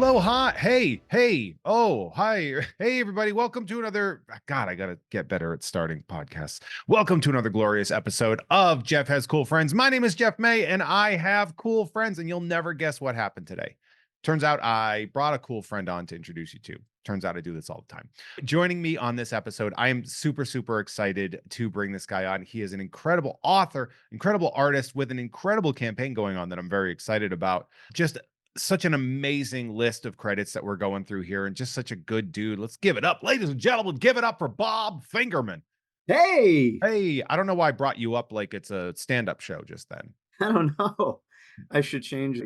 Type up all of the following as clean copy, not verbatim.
Hello, hi, hey, oh, hi, hey, everybody. Welcome to another. God, I gotta get better at starting podcasts. Welcome to another glorious episode of Jeff Has Cool Friends. My name is Jeff May, and I have cool friends, and you'll never guess what happened today. Turns out I brought a cool friend on to introduce you to. Turns out I do this all the time. Joining me on this episode, I am super excited to bring this guy on. He is an incredible author, incredible artist with an incredible campaign going on that I'm very excited about. Just such an amazing list of credits that we're going through here, and just such a good dude. Let's give it up, ladies and gentlemen. Give it up for Bob Fingerman. Hey, Hey, I don't know why I brought you up like it's a stand-up show just then. I don't know. I should change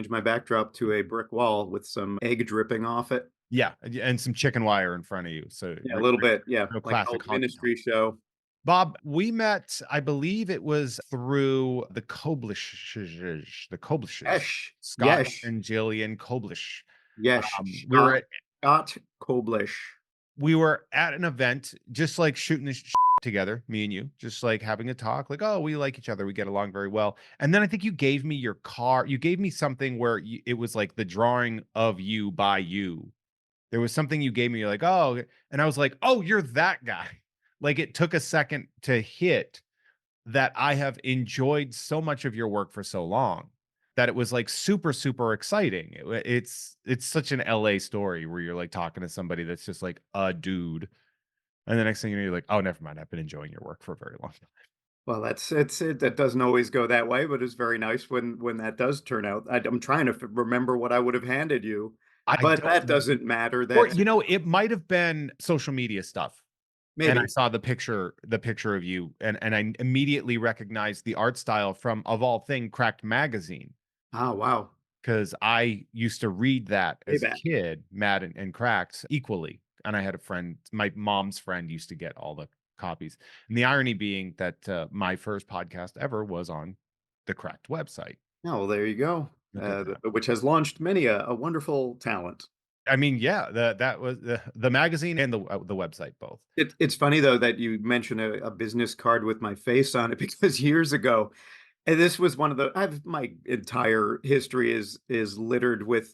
my backdrop to a brick wall with some egg dripping off it. Yeah, and some chicken wire in front of you. So Yeah, a little bit. Yeah, real like an classic old honky tonk. ministry show. Bob, we met, I believe it was through the Koblishes, Yes, Scott yes, and Jillian Koblish. yes. We were Scott Koblish. at an event, just like shooting this together, me and you, just like having a talk, like, oh, we like each other, we get along very well. And then I think you gave me your car, you gave me something where it was like the drawing of you by you. There was something you gave me, you're like, oh, and I was like, oh, you're that guy. Like it took a second to hit that I have enjoyed so much of your work for so long that it was like super exciting. It's such an LA story where you're like talking to somebody that's just like a dude, and the next thing you know, you're like, oh, never mind. I've been enjoying your work for a very long time. Well, that doesn't always go that way, but it's very nice when that does turn out. I'm trying to remember what I would have handed you, I but don't, that doesn't matter. or That's it might have been social media stuff. And I maybe. saw the picture of you, and I immediately recognized the art style from, of all thing, Cracked magazine. Oh, wow. Because I used to read that Way as a back. kid, Mad and Cracked equally, and I had a friend, my mom's friend used to get all the copies, and the irony being that, my first podcast ever was on the Cracked website. Oh, well, there you go. Look at that. Which has launched many a wonderful talent. I mean, yeah, that was the magazine and the website both. It's funny though that you mention a business card with my face on it because years ago, and this was one of the my entire history is littered with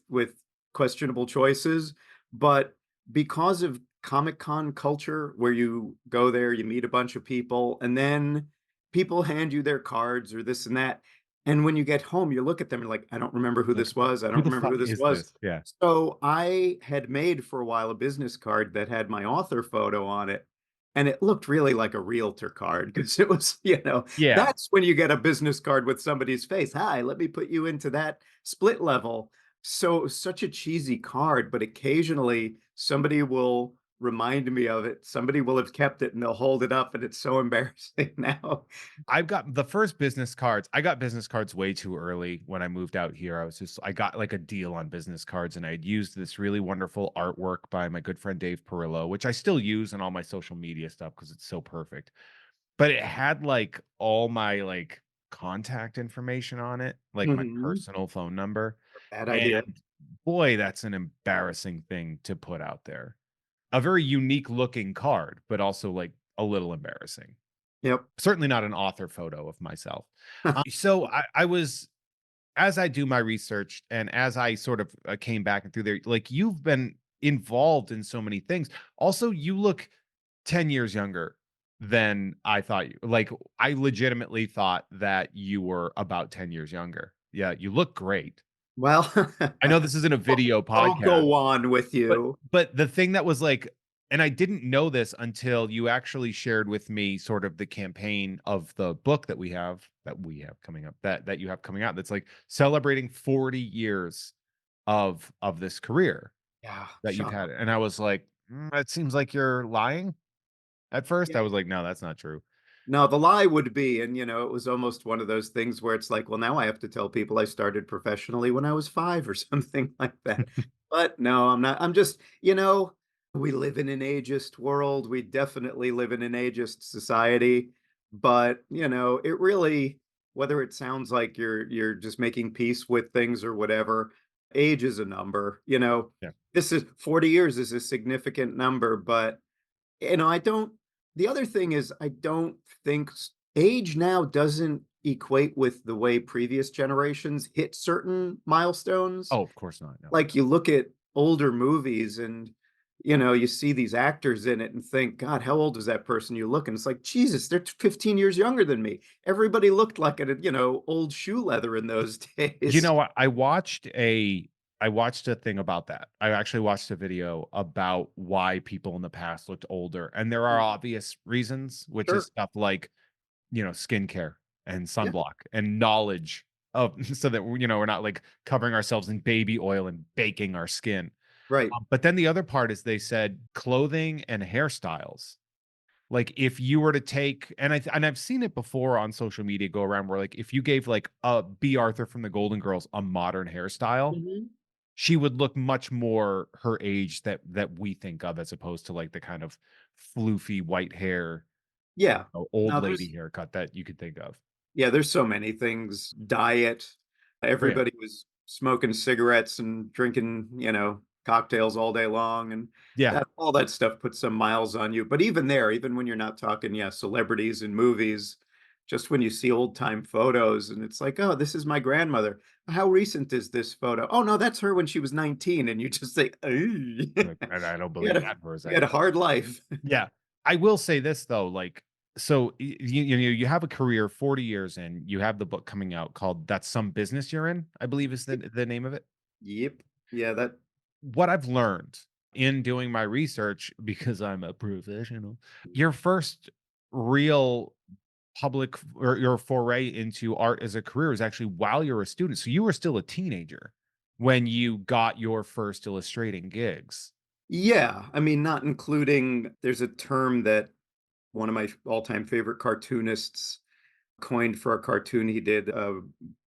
questionable choices, but because of Comic-Con culture where you go there, you meet a bunch of people, and then people hand you their cards or this and that. And when you get home, you look at them and like, I don't remember who Like, this was. I "Who don't the remember fuck who this is was. this?" Yeah. So I had made for a while a business card that had my author photo on it. And it looked really like a realtor card because it was, Yeah. that's when you get a business card with somebody's face. Hi, let me put you into that split level. So such a cheesy card, but occasionally somebody will remind me of it. Somebody will have kept it and they'll hold it up, and it's so embarrassing now. I've got the first business cards. I got business cards way too early when I moved out here. I got like a deal on business cards, and I had used this really wonderful artwork by my good friend Dave Perillo, which I still use in all my social media stuff because it's so perfect. But it had like all my like contact information on it, like my Mhm. personal phone number. Bad idea. And boy, that's an embarrassing thing to put out there. A very unique looking card, but also like a little embarrassing. Yep. Certainly not an author photo of myself. So I was, as I do my research and as I sort of came back and through there, like you've been involved in so many things. Also, you look 10 years younger than I thought you. Like I legitimately thought that you were about 10 years younger. Yeah, you look great. Well, I know this isn't a video I'll podcast. go on with But you. the thing that was like, and I didn't know this until you actually shared with me sort of the campaign of the book that we have coming up, that you have coming out, that's like celebrating 40 years of this career Yeah, that you've shock. had. And I was like, it seems like you're lying. At first, Yeah. I was like, no, that's not true. No, the lie would be, and it was almost one of those things where it's like, well, now I have to tell people I started professionally when I was 5 or something like that. But no, I'm not. I'm just, we live in an ageist world. We definitely live in an ageist society. But, it really, whether it sounds like you're just making peace with things or whatever, age is a number. Yeah. This is 40 years is a significant number, but I don't the other thing is I don't think age now doesn't equate with the way previous generations hit certain milestones. Oh, of course not. No. Like you look at older movies and, you know, you see these actors in it and think, God, how old is that person you look? And it's like, Jesus, they're 15 years younger than me. Everybody looked like a, you know, old shoe leather in those You days. know what? I watched a thing about that. I actually watched a video about why people in the past looked older, and there are Mm, obvious reasons, which is sure. stuff like, skincare and Yeah. sunblock and knowledge of so that, we're not, like, covering ourselves in baby oil and baking our skin. Right. But then the other part is they said clothing and hairstyles. Like, if you were to take and I've seen it before on social media go around where, like, if you gave, like, a B. Arthur from the Golden Girls a modern hairstyle, Mhm. she would look much more her age that we think of as opposed to, like, the kind of floofy white hair, Yeah. old No, lady haircut that you could think of. yeah, there's so many things. Diet. Oh, yeah. Everybody was smoking cigarettes and drinking, you know, cocktails all day long, and Yeah. that all that stuff puts some miles on you. But even there, even when you're not talking, yeah, celebrities and movies, just when you see old time photos and it's like, oh, this is my grandmother. How recent is this photo? Oh no, that's her when she was 19. And you just say, "Ugh." Like, and I don't you believe had a that for a you had a second. hard life. Yeah. I will say this though, like, so you have a career 40 years in, you have the book coming out called That's Some Business You're In, I believe is the name of it. Yep. Yeah, that What I've learned in doing my research, because I'm a professional, your first real public or your foray into art as a career is actually while you're a student. So you were still a teenager when you got your first illustrating gigs. yeah, I mean, not including there's a term that one of my all-time favorite cartoonists coined for a cartoon he did,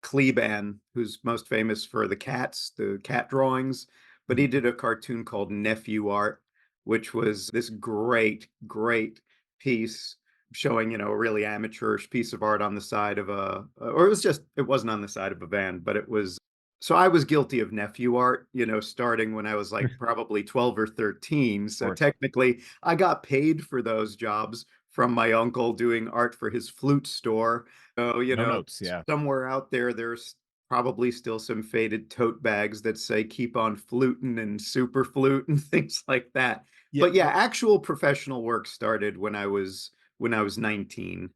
Kleban, who's most famous for the cats, the cat drawings, but he did a cartoon called Nephew Art, which was this great, great piece showing, you know, a really amateurish piece of art on the side of a, or it wasn't on the side of a van, but it was, so I was guilty of nephew art, you know, starting when I was like Of probably 12 or 13. So course. technically I got paid for those jobs from my uncle doing art for his flute store. So, you No know, notes. Yeah. somewhere out there, there's probably still some faded tote bags that say keep on fluting and super flute and things like that. Yeah. But yeah, actual professional work started when I was 19.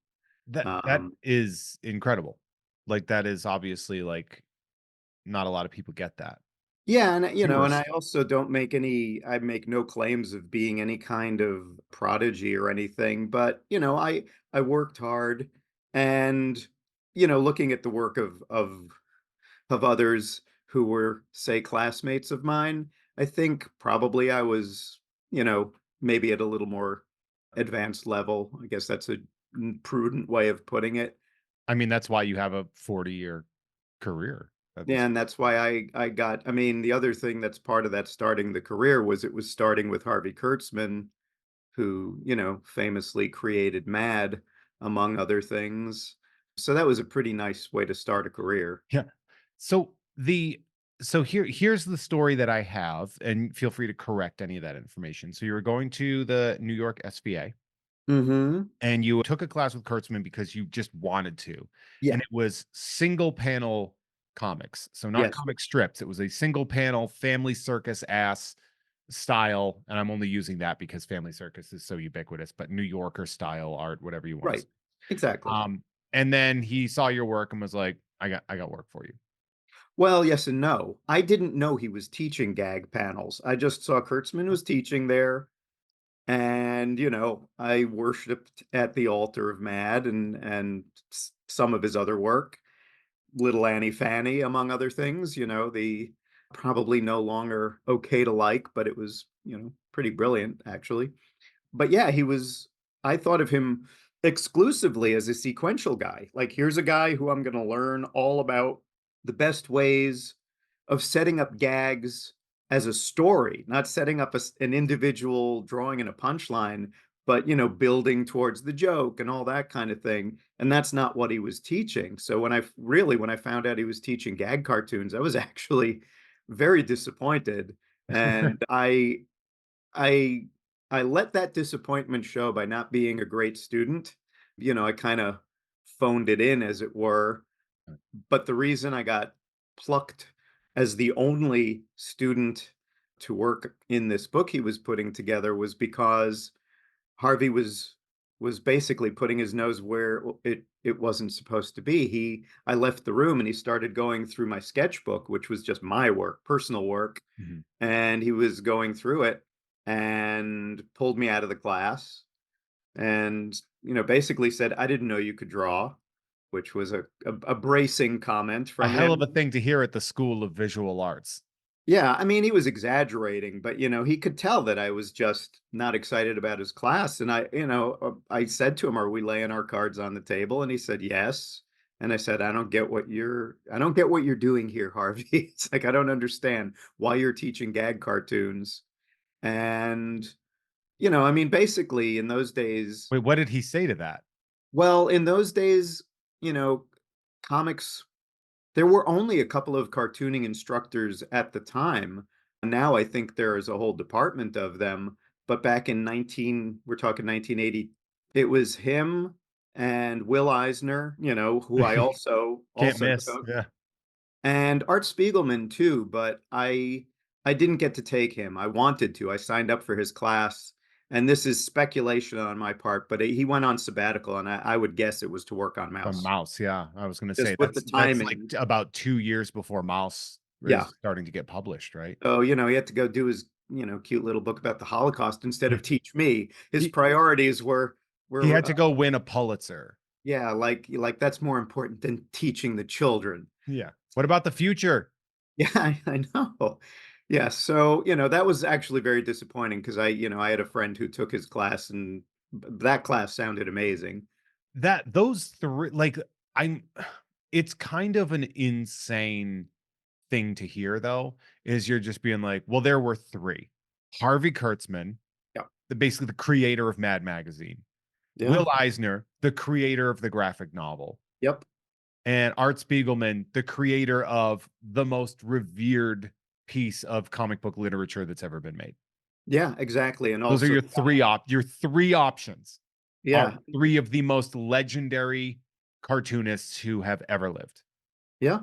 That Um, is incredible. Like, that is obviously, like, not a lot of people get that. yeah, and you know, and Yours. I also don't make any I make no claims of being any kind of prodigy or anything, but you know, I worked hard and you know, looking at the work of others who were, say, classmates of mine, I think probably I was, you know, maybe at a little more advanced level. I guess that's a prudent way of putting it. I mean, that's why you have a 40-year career at Yeah, this. and that's why I got I mean, the other thing that's part of that starting the career was it was starting with Harvey Kurtzman, who, you know, famously created Mad, among other things. So that was a pretty nice way to start a career. Yeah. So the so here's the story that I have, and feel free to correct any of that information. So you were going to the New York SVA, Mhm. and you took a class with Kurtzman because you just wanted to, Yeah. and it was single panel comics, so not Yes. comic strips. It was a single panel family circus ass style, and I'm only using that because family circus is so ubiquitous, but New Yorker style art, whatever you want to Right. say. Exactly. And then he saw your work and was like, I got work for you. Well, yes and no. I didn't know he was teaching gag panels. I just saw Kurtzman was teaching there, and you know, I worshipped at the altar of Mad and some of his other work, Little Annie Fanny, among other things. You know, the probably no longer okay to like, but it was you know pretty brilliant actually. But yeah, he was I thought of him exclusively as a sequential guy. Like, here's a guy who I'm gonna learn all about the best ways of setting up gags as a story, not setting up an individual drawing and a punchline, but you know, building towards the joke and all that kind of thing. And that's not what he was teaching. So when I found out he was teaching gag cartoons, I was actually very disappointed. And I I let that disappointment show by not being a great student. You know, I kinda phoned it in, as it were, but the reason I got plucked as the only student to work in this book he was putting together was because Harvey was basically putting his nose where it wasn't supposed to be. I left the room and he started going through my sketchbook, which was just my work, personal work, Mhm. and he was going through it and pulled me out of the class and basically said, "I didn't know you could draw," which was a bracing comment A from hell of a him. thing to hear at the School of Visual Arts. Yeah, I mean, he was exaggerating, but he could tell that I was just not excited about his class. And I said to him, "Are we laying our cards on the table?" And he said, "Yes." And I said, I don't get what you're doing here, Harvey." It's like, I don't understand why you're teaching gag cartoons. And, I mean, basically in those days, Wait, what did he say to that? well, in those days, you know, comics there were only a couple of cartooning instructors at the time. Now I think there is a whole department of them, but back in we're talking 1980, it was him and Will Eisner, who I Can't also miss. took, Yeah. and Art Spiegelman too, but I didn't get to take him. I wanted to. I signed up for his class, and this is speculation on my part, but he went on sabbatical, and I would guess it was to work on On Mouse. Mouse, yeah. I was gonna say Just with the that's like timing. about 2 years before Mouse Yeah. is starting to get published, right? So, he had to go do his, cute little book about the Holocaust instead Yeah. of teach me. His He priorities he were had to go win a Pulitzer. yeah, like that's more important than teaching the children. Yeah. What about the future? Yeah, I know. Yeah, so, that was actually very disappointing because I had a friend who took his class and that class sounded amazing. That those 3 like, I'm it's kind of an insane thing to hear though, is you're just being like, "Well, there were 3. Harvey Kurtzman, Yeah. basically the creator of Mad Magazine, Yeah. Will Eisner, the creator of the graphic novel, Yep. and Art Spiegelman, the creator of the most revered piece of comic book literature that's ever been made." Yeah, exactly. And Those are also your 3 options are yeah. 3 of the most legendary cartoonists who have ever lived. Yeah.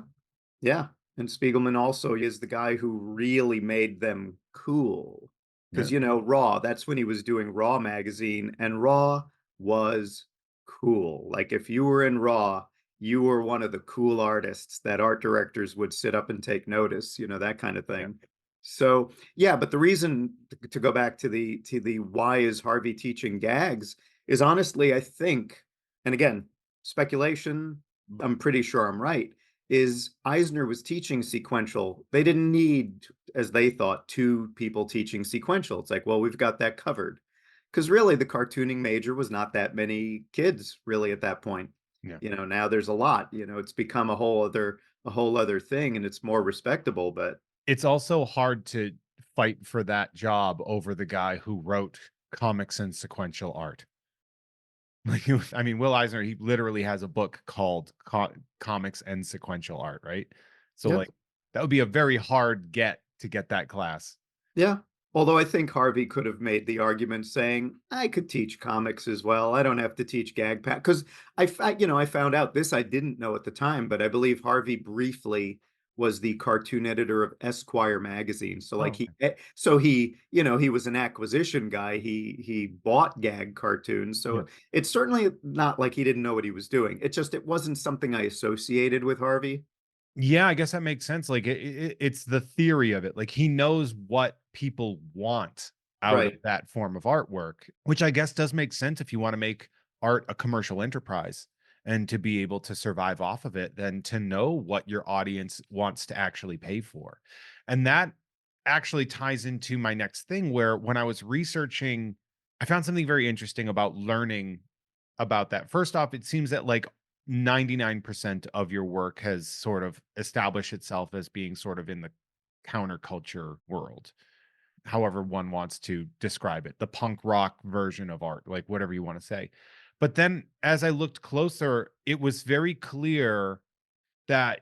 Yeah, and Spiegelman also is the guy who really made them cool. Yeah, Because Raw, that's when he was doing Raw magazine, and Raw was cool. Like, if you were in Raw, you were one of the cool artists that art directors would sit up and take notice, that kind of yeah. thing. So, yeah, but the reason to go back to the why is Harvey teaching gags is honestly, I think, and again, speculation, I'm pretty sure I'm right, is Eisner was teaching sequential. They didn't need, as they thought, 2 people teaching sequential. It's like, well, we've got that covered. Because really, the cartooning major was not that many kids really at that point. Yeah. Now there's a lot. It's become a whole other thing, and it's more respectable. But It's also hard to fight for that job over the guy who wrote comics and sequential art. Like, I mean, Will Eisner, he literally has a book called Comics and Sequential Art, right? So, yeah, like, that would be a very hard get to get that class. yeah. Although I think Harvey could have made the argument saying, I could teach comics as well. I don't have to teach gag pack. Because I found out this I didn't know at the time, but I believe Harvey briefly was the cartoon editor of Esquire magazine. So Oh, like okay. he was an acquisition guy. He bought gag cartoons. Yeah. So it's certainly not like he didn't know what he was doing. It wasn't something I associated with Harvey. Yeah, I guess that makes sense. Like, it's the theory of it. Like, he knows what people want out of Right. that form of artwork, which I guess does make sense if you want to make art a commercial enterprise and to be able to survive off of it, then to know what your audience wants to actually pay for. And that actually ties into my next thing, where when I was researching, I found something very interesting about learning about that. First off, it seems that like 99% of your work has sort of established itself as being sort of in the counterculture world, however one wants to describe it, the punk rock version of art, like whatever you want to say. But then as I looked closer, it was very clear that,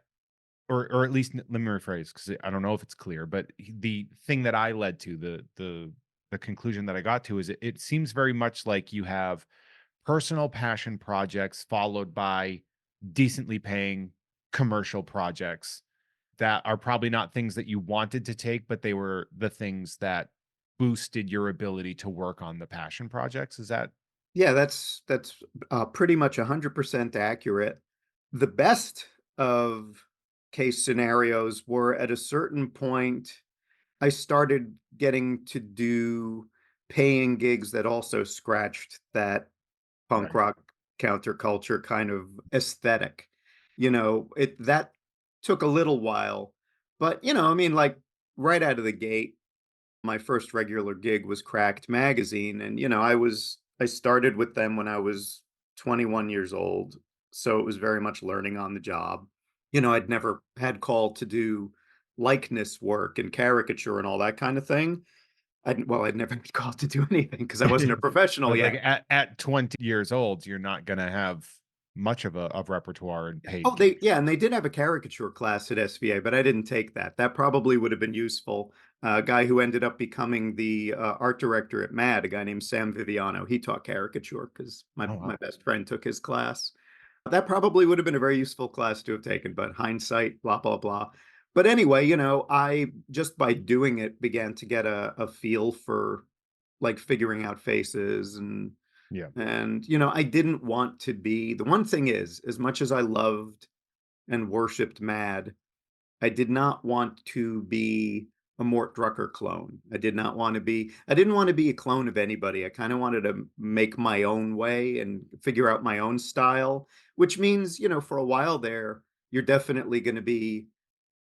or at least let me rephrase because I don't know if it's clear, but the thing that I led to, the conclusion that I got to is it seems very much like you have personal passion projects followed by decently paying commercial projects. that are probably not things that you wanted to take, but they were the things that boosted your ability to work on the passion projects. Is that Yeah, that's pretty much 100% accurate. The best of case scenarios were at a certain point, I started getting to do paying gigs that also scratched that punk right? rock counterculture kind of aesthetic. It that took a little while, but I mean, like right out of the gate, my first regular gig was Cracked Magazine, and I started with them when I was 21 years old, so it was very much learning on the job. I'd never had called to do likeness work and caricature and all that kind of thing. I'd never been called to do anything because I wasn't a I professional was like, yet. at 20 years old, you're not gonna have much of a of repertoire and paid Oh, they gigs. yeah, and they did have a caricature class at SVA, but I didn't take that. That probably would have been useful. A guy who ended up becoming the art director at MAD, a guy named Sam Viviano, he taught caricature because my Oh, my wow. best friend took his class. That probably would have been a very useful class to have taken, but hindsight, blah blah blah. But anyway, I just by doing it began to get a feel for like figuring out faces Yeah, and I didn't want to be the one thing is, as much as I loved and worshipped Mad, I did not want to be a Mort Drucker clone. I didn't want to be a clone of anybody. I kind of wanted to make my own way and figure out my own style, which means, for a while there, you're definitely going to be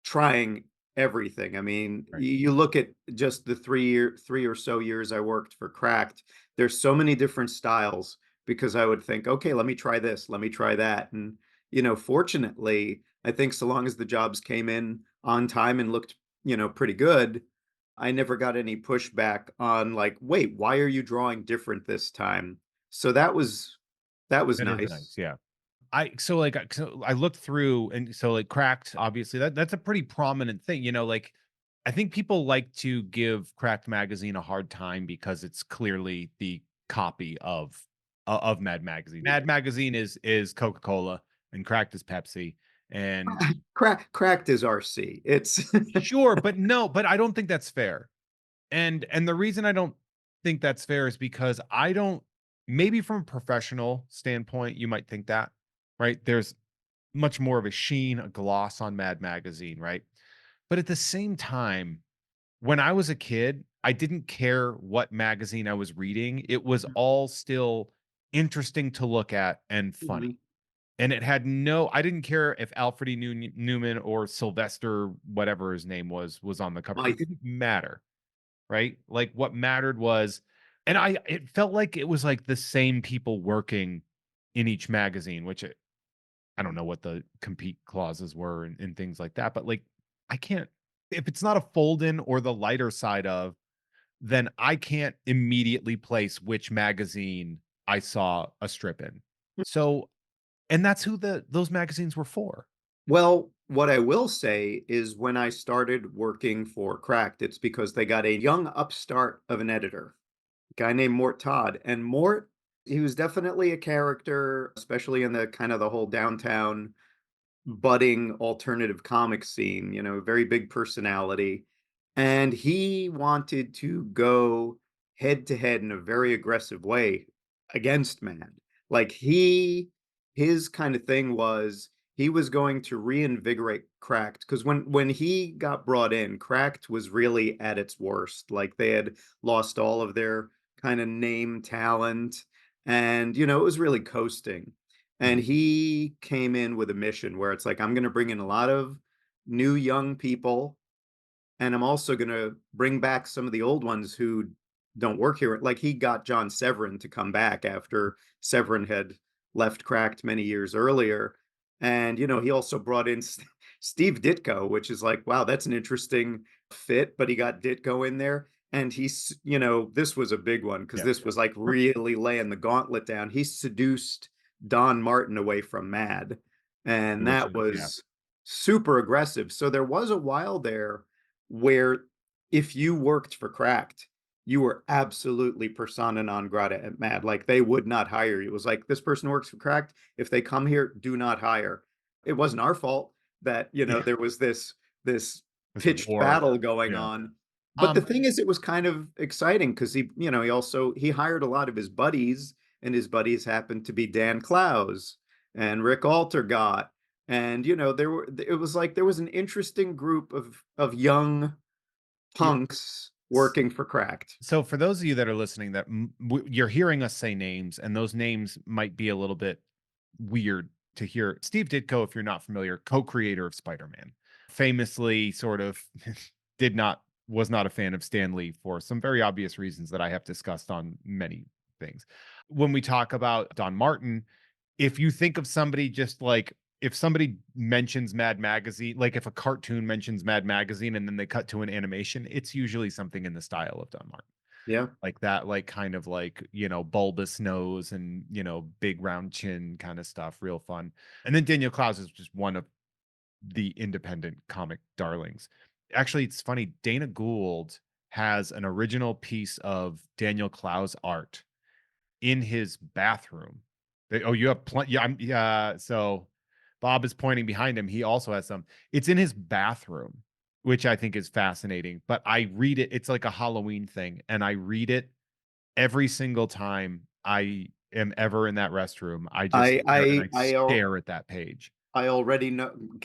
trying everything. I mean, right. you look at just the 3 or so years I worked for Cracked, there's so many different styles because I would think, okay, let me try this, let me try that. And, fortunately, I think so long as the jobs came in on time and looked, pretty good, I never got any pushback on like, wait, why are you drawing different this time? So that was That is nice, nice. yeah. So I looked through and so like Cracked, obviously that's a pretty prominent thing, like I think people like to give Cracked Magazine a hard time because it's clearly the copy of Mad Magazine. Mad Magazine is Coca-Cola and Cracked is Pepsi. And Cracked is RC. It's sure, but no, but I don't think that's fair. And the reason I don't think that's fair is because I don't maybe from a professional standpoint, you might think that, right? There's much more of a sheen, a gloss on Mad Magazine, right? But at the same time, when I was a kid, I didn't care what magazine I was reading. It was all still interesting to look at and funny. Mhm. And it had no I didn't care if Alfred E. Newman or Sylvester, whatever his name was on the cover. It My didn't matter, right? Like what mattered was and it felt like it was like the same people working in each magazine, which I don't know what the compete clauses were and things like that, but like I can't if it's not a fold in or the lighter side of, then I can't immediately place which magazine I saw a strip in. So, and that's who those magazines were for. Well, what I will say is when I started working for Cracked, it's because they got a young upstart of an editor, a guy named Mort Todd. And Mort, he was definitely a character, especially in the kind of the whole downtown budding alternative comic scene, very big personality. And he wanted to go head to head in a very aggressive way against Mad. Like his kind of thing was he was going to reinvigorate Cracked because when he got brought in, Cracked was really at its worst. Like they had lost all of their kind of name talent, and it was really coasting. And Mhm. he came in with a mission where it's like, I'm going to bring in a lot of new young people. And I'm also going to bring back some of the old ones who don't work here. Like he got John Severin to come back after Severin had left Cracked many years earlier. And, he also brought in Steve Ditko, which is like, wow, that's an interesting fit. But he got Ditko in there. And this was a big one because Yeah. this was like really laying the gauntlet down. He seduced Don Martin away from Mad. And Which that is yeah. was super aggressive. So there was a while there where if you worked for Cracked, you were absolutely persona non grata at Mad. Like they would not hire you. It was like this person works for Cracked. If they come here, do not hire. It wasn't our fault that Yeah. there was this this This pitched war. battle going Yeah. on. But the Um, thing is, it was kind of exciting because he hired a lot of his buddies, and his buddies happened to be Dan Clowes and Rick Altergott. And it was like there was an interesting group of young yeah. punks working for Cracked. So for those of you that are listening, that you're hearing us say names, and those names might be a little bit weird to hear. Steve Ditko, if you're not familiar, co-creator of Spider-Man, famously sort of did not was not a fan of Stan Lee for some very obvious reasons that I have discussed on many things. When we talk about Don Martin, if you think of somebody just like if somebody mentions Mad Magazine, like if a cartoon mentions Mad Magazine and then they cut to an animation, it's usually something in the style of Don Martin. Yeah. Like that, like kind of like, bulbous nose and, big round chin kind of stuff, real fun. And then Daniel Clowes is just one of the independent comic darlings. Actually, it's funny, Dana Gould has an original piece of Daniel Clowes art in his bathroom. Oh, you have plenty. Yeah, yeah. So Bob is pointing behind him. He also has some. It's in his bathroom, which I think is fascinating. But I read it. It's like a Halloween thing, and I read it every single time I am ever in that restroom. I just I sit there and I I I al- stare at that page. I already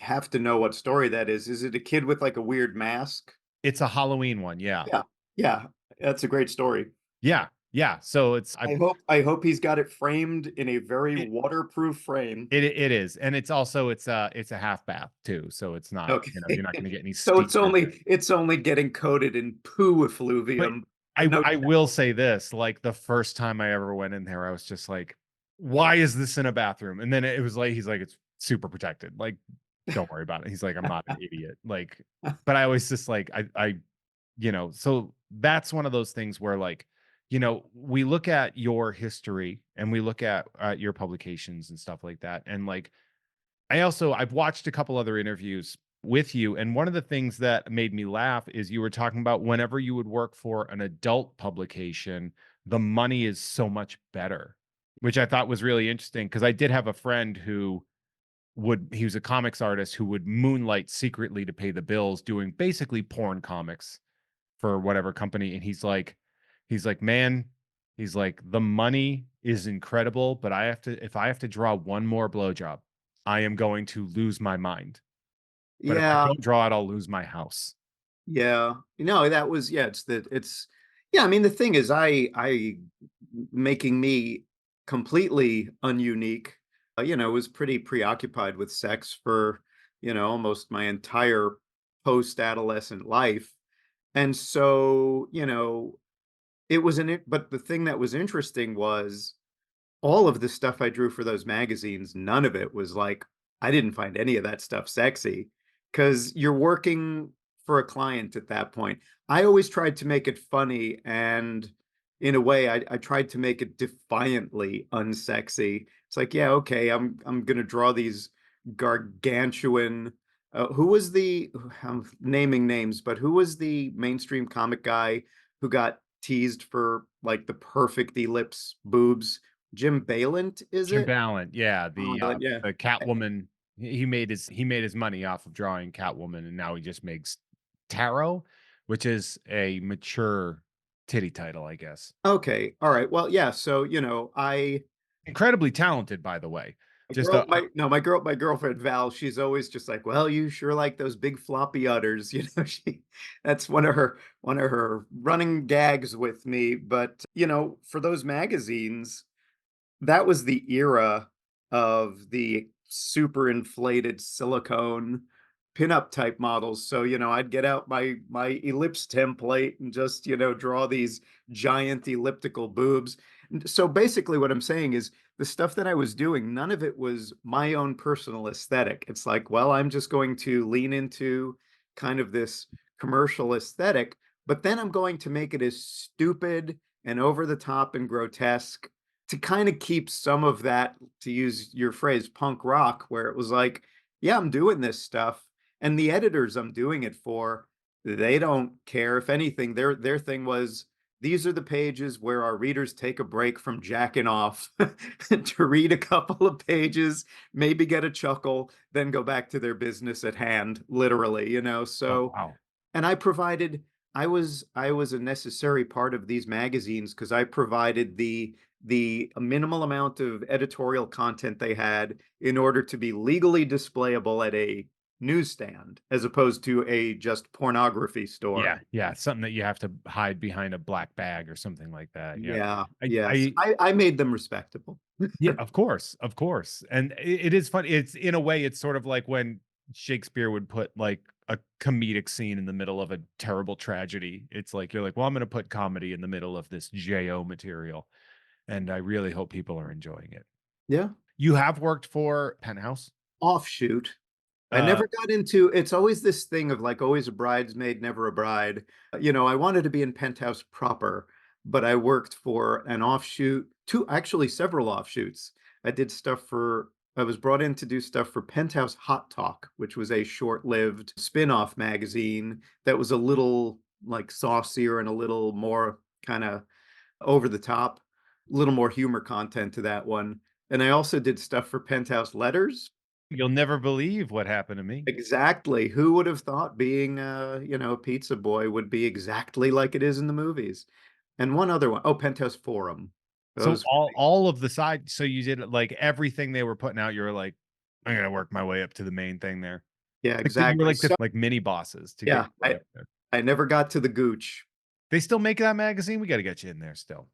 have to know what story that is. Is it a kid with like a weird mask? It's a Halloween one. Yeah, Yeah. Yeah. That's a great story. yeah, yeah. So it's I I hope he's got it framed in a very it, waterproof frame. it is, and it's also it's a half bath too. So it's not you're Okay. not going to get any So steam. it's only getting coated in poo But effluvium, I no I will shower. say this, like, the first time I ever went in there, I was just like, "Why is this in a bathroom?" And then it was like he's like, "It's super protected, like, don't worry about it." He's like, "I'm not an idiot." Like, but I always just like so that's one of those things where, like, we look at your history and we look at, your publications and stuff like that, and, like, I've watched a couple other interviews with you, and one of the things that made me laugh is you were talking about whenever you would work for an adult publication, the money is so much better, which I thought was really interesting because I did have a friend who he was a comics artist who would moonlight secretly to pay the bills doing basically porn comics for whatever company, and he's like, "Man," he's like, "The money is incredible, but if I have to draw one more blowjob, I am going to lose my mind. But if I Yeah. don't draw it, I'll lose my house." Yeah. That was, yeah, yeah, I mean, the thing is, I making me completely ununique, was pretty preoccupied with sex for, almost my entire post-adolescent life. And so, but the thing that was interesting was all of the stuff I drew for those magazines, none of it was like, I didn't find any of that stuff sexy because you're working for a client at that point. I always tried to make it funny, and in a way, I tried to make it defiantly unsexy. It's like, yeah, okay, I'm gonna draw these gargantuan. Who was the? I'm naming names, but who was the mainstream comic guy who got teased for like the perfect ellipse boobs? Jim Balent, is Jim it? Balent, yeah, Yeah. the Catwoman, he made his money off of drawing Catwoman, and now he just makes Tarot, which is a mature titty title, I guess. Okay. All right. Well, yeah. So, Incredibly talented, by the way. my Just girl, my no, my girlfriend Val, she's always just like, well, you sure like those big floppy udders. That's one of her running gags with me. But, for those magazines, that was the era of the super inflated silicone pinup type models. So, I'd get out my ellipse template and just, draw these giant elliptical boobs. So basically what I'm saying is the stuff that I was doing, none of it was my own personal aesthetic. It's like, well, I'm just going to lean into kind of this commercial aesthetic, but then I'm going to make it as stupid and over the top and grotesque to kind of keep some of that, to use your phrase, punk rock, where it was like, yeah, I'm doing this stuff. And the editors I'm doing it for, they don't care. If anything, their thing was these are the pages where our readers take a break from jacking off to read a couple of pages, maybe get a chuckle, then go back to their business at hand, literally, you know. Oh, So, wow. and I was a necessary part of these magazines because I provided the minimal amount of editorial content they had in order to be legally displayable at a newsstand as opposed to a just pornography Yeah, store. yeah, something that you have to hide behind a black bag or something like that, yeah. Yeah, I yes. I I made them respectable. Yeah, of course, and it is funny, it's in a way, it's sort of like when Shakespeare would put, like, a comedic scene in the middle of a terrible tragedy. It's like, you're like, "Well, I'm gonna put comedy in the middle of this JO material," and I really hope people are enjoying it. Yeah, You have worked for Penthouse? offshoot. I Uh, never got into it's always this thing of like always a bridesmaid, never a bride. You know, I wanted to be in Penthouse proper, but I worked for an offshoot, two actually several offshoots. I did stuff for I was brought in to do stuff for Penthouse Hot Talk, which was a short-lived spin-off magazine that was a little like saucier and a little more kind of over the top, a little more humor content to that one. And I also did stuff for Penthouse Letters. you'll never believe what happened to me. Exactly. Who would have thought being a pizza boy would be exactly like it is in the movies? And one other one, oh, Penthouse Forum. So Those all of the side so you did, like, everything they were putting out, you were like, "I'm gonna work my way up to the main thing there." yeah, Like, you were exactly. like the So like mini bosses to get yeah, you right up there. I never got to the gooch. They still make that magazine? We gotta get you in there still.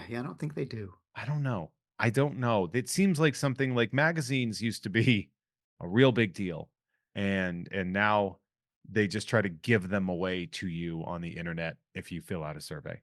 Yeah, I don't think they do. I don't know. I don't know. It seems like something like magazines used to be a real big deal, and now they just try to give them away to you on the internet if you fill out a survey.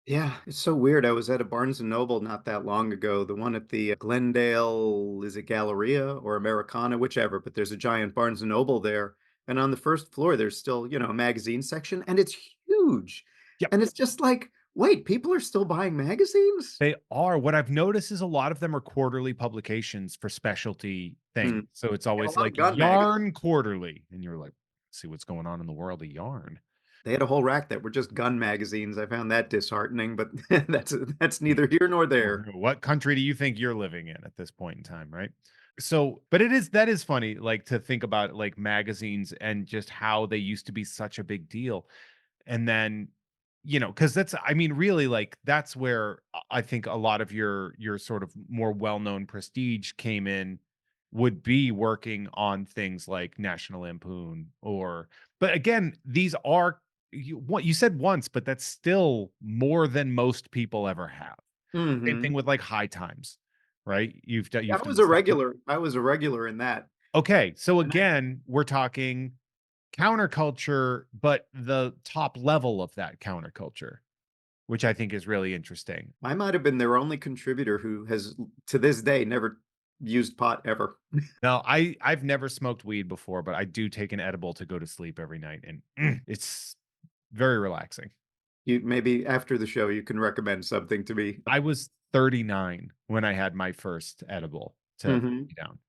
Yeah, it's so weird. I was at a Barnes& and Noble not that long ago, the one at the Glendale, is it Galleria or Americana, whichever, but there's a giant Barnes& and Noble there, and on the first floor, there's still, a magazine section, and it's huge, Yep. and it's just like, "Wait, people are still buying magazines?" They are. What I've noticed is a lot of them are quarterly publications for specialty Hmm. things. So it's Got a always lot of like gun magazines. Yarn Quarterly, and you're like, see what's going on in the world of yarn. They had a whole rack that were just gun magazines. I found that disheartening, but that's neither here nor there. What country do you think you're living in at this point in time, right? So, but that is funny, like to think about like magazines and just how they used to be such a big deal. And then, because that's, I mean, really, like that's where I think a lot of your sort of more well-known prestige came in, would be working on things like National Lampoon but again, these are what you said once, but that's still more than most people ever have. Same thing Mhm. with like High Times, right? I You've was done a stuff with. regular. I was a regular in that. Okay, so And I again, we're talking counterculture, but the top level of that counterculture, which I think is really interesting. I might have been their only contributor who has, to this day, never used pot ever. Now, I've never smoked weed before, but I do take an edible to go to sleep every night, and it's very relaxing. You maybe after the show, you can recommend something to me. I was 39 when I had my first edible to put Mhm. me down,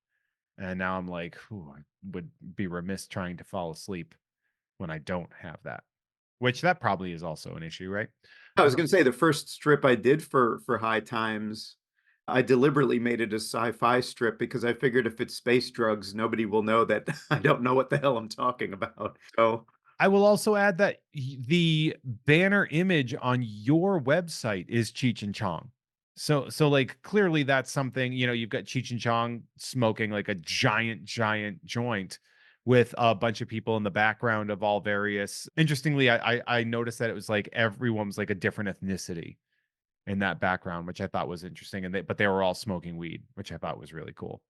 and now I'm like, "Ooh, I would be remiss trying to fall asleep when I don't have that," which that probably is also an issue, right? I was gonna say the first strip I did for High Times, I deliberately made it a sci-fi strip because I figured if it's space drugs, nobody will know that I don't know what the hell I'm talking about. So, I will also add that the banner image on your website is Cheech and Chong. So like clearly that's something, you've got Cheech and Chong smoking like a giant joint with a bunch of people in the background of all various. Interestingly, I noticed that it was like everyone was like a different ethnicity in that background, which I thought was interesting. But they were all smoking weed, which I thought was really cool.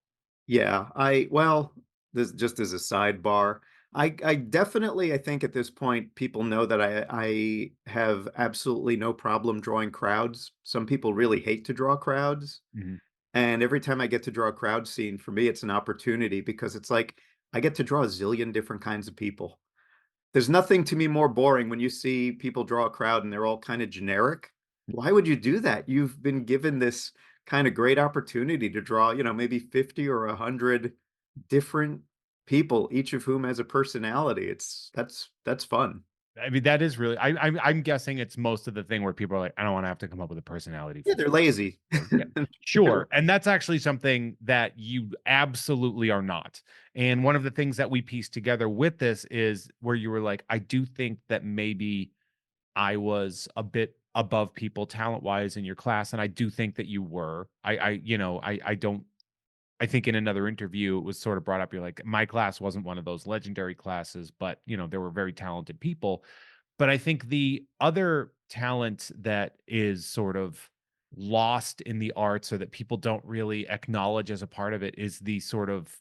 yeah, well, this just as a sidebar, I definitely I think at this point people know that I have absolutely no problem drawing crowds. Some people really hate to draw crowds, Mhm. and every time I get to draw a crowd scene, for me it's an opportunity because it's like I get to draw a zillion different kinds of people. There's nothing to me more boring when you see people draw a crowd and they're all kind of generic. Why would you do that? You've been given this kind of great opportunity to draw, maybe 50 or 100 different people, each of whom has a personality. That's fun. I mean, that is really I'm guessing it's most of the thing where people are like, "I don't wanna have to come up with a personality Yeah, for they're this." lazy. Or yeah. They're Sure, and that's actually something that you absolutely are not, and one of the things that we pieced together with this is where you were like, "I do think that maybe I was a bit above people talent-wise in your class," and I do think that you were. I don't I think in another interview, it was sort of brought up, you're like, "My class wasn't one of those legendary classes, but, there were very talented people." But I think the other talent that is sort of lost in the arts or that people don't really acknowledge as a part of it is the sort of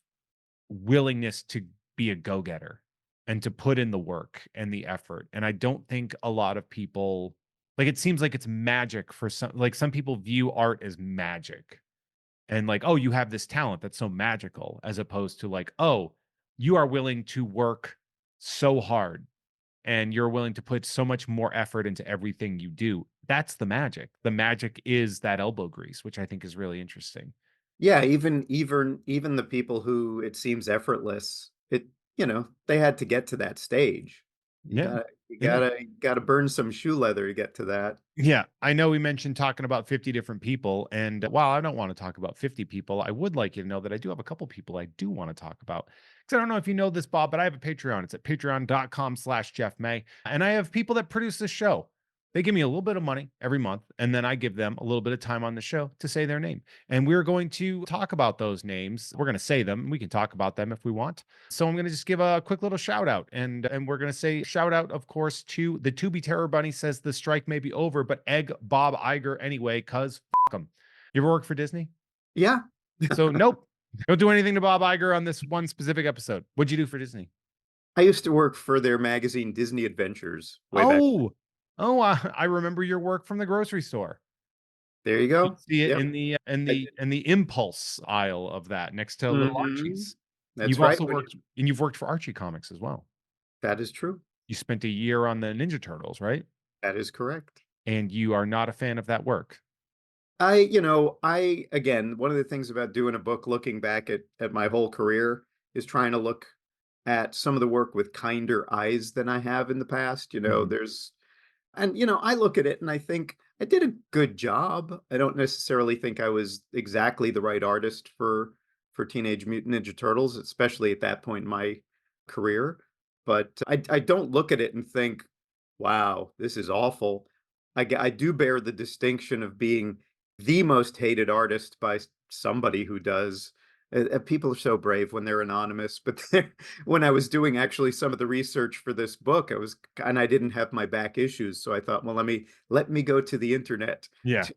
willingness to be a go-getter and to put in the work and the effort. And I don't think a lot of people like it seems like it's magic for some people view art as magic and like, oh, you have this talent that's so magical, as opposed to like, oh, you are willing to work so hard and you're willing to put so much more effort into everything you do. That's the magic. The magic is that elbow grease, which I think is really interesting. Yeah, even the people who it seems effortless, they had to get to that stage. You Yeah. gotta you Yeah. gotta you gotta burn some shoe leather to get to that. Yeah, I know we mentioned talking about 50 different people, and while I don't want to talk about 50 people, I would like you to know that I do have a couple people I do want to talk about. Because I don't know if you know this, Bob, but I have a Patreon. It's at patreon.com/Jeff May. And I have people that produce this show. They give me a little bit of money every month, and then I give them a little bit of time on the show to say their name. And we're going to talk about those names. We're going to say them. We can talk about them if we want. So I'm going to just give a quick little shout out, and we're going to say shout out, of course, to the To Be Terror Bunny says the strike may be over, but egg Bob Iger anyway, cause fuck him. You ever work for Disney? Yeah. So nope, don't do anything to Bob Iger on this one specific episode. What'd you do for Disney? I used to work for their magazine Disney Adventures way back. Oh, oh, I remember your work from the grocery store. There you You'd go. see it Yep. in the I did. impulse aisle of that next to Little Mhm. Archie's. That's You've right. also worked and you've worked for Archie Comics as well. That is true. You spent a year on the Ninja Turtles, right? That is correct. And you are not a fan of that work. I again, one of the things about doing a book looking back at my whole career is trying to look at some of the work with kinder eyes than I have in the past. Mhm. There's and I look at it and I think I did a good job. I don't necessarily think I was exactly the right artist for Teenage Mutant Ninja Turtles, especially at that point in my career. But I don't look at it and think, wow, this is awful. I do bear the distinction of being the most hated artist by somebody who does. People are so brave when they're anonymous, but when I was doing actually some of the research for this book, and I didn't have my back issues, so I thought, well, let me go to the internet Yeah. to,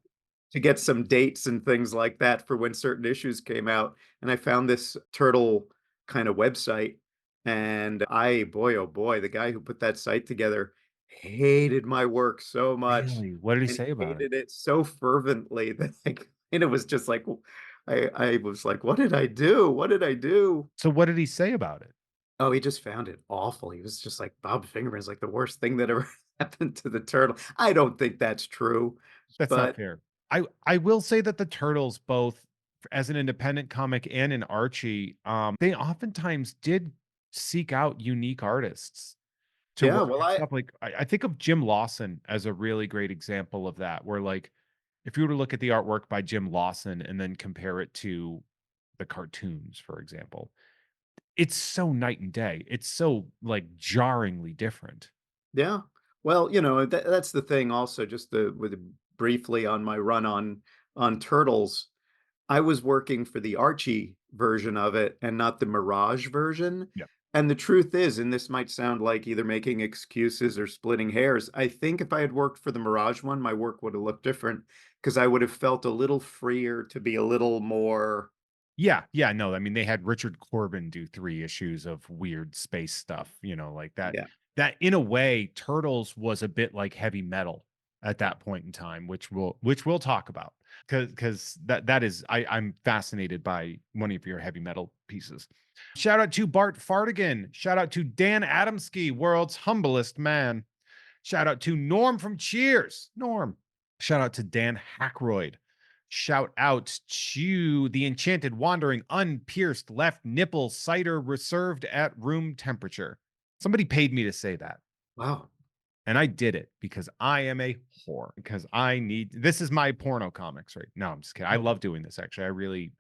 to get some dates and things like that for when certain issues came out, and I found this turtle kind of website, and boy, oh boy, the guy who put that site together hated my work so much, Really? What did he and say he about it? hated it so fervently that and it was just like I was like, "What did I do? What did I do?" So what did he say about it? Oh, he just found it awful. He was just like, "Bob Fingerman is like the worst thing that ever happened to the turtle." I don't think that's true, That's not but fair. I will say that the Turtles, both as an independent comic and in Archie, they oftentimes did seek out unique artists to yeah, work well, on stuff. Like I think of Jim Lawson as a really great example of that, where like if you were to look at the artwork by Jim Lawson and then compare it to the cartoons, for example, it's so night and day. It's so like jarringly different. yeah. Well, that's the thing also, just with briefly on my run on Turtles, I was working for the Archie version of it and not the Mirage version. Yeah. And the truth is, and this might sound like either making excuses or splitting hairs, I think if I had worked for the Mirage one, my work would have looked different because I would have felt a little freer to be a little more, Yeah, yeah, no, I mean, they had Richard Corbin do 3 issues of weird space stuff, like that yeah, in a way, Turtles was a bit like Heavy Metal at that point in time, which we'll talk about because that is I'm fascinated by one of your Heavy Metal pieces. Shout out to Bart Fardigan. Shout out to Dan Adamski, world's humblest man. Shout out to Norm from Cheers. Norm. Shout out to Dan Hackroyd. Shout out to the Enchanted Wandering Unpierced Left Nipple Cider reserved at room temperature. Somebody paid me to say that. wow. And I did it because I am a whore. Because this is my porno comics, right? No, I'm just kidding. I love doing this actually.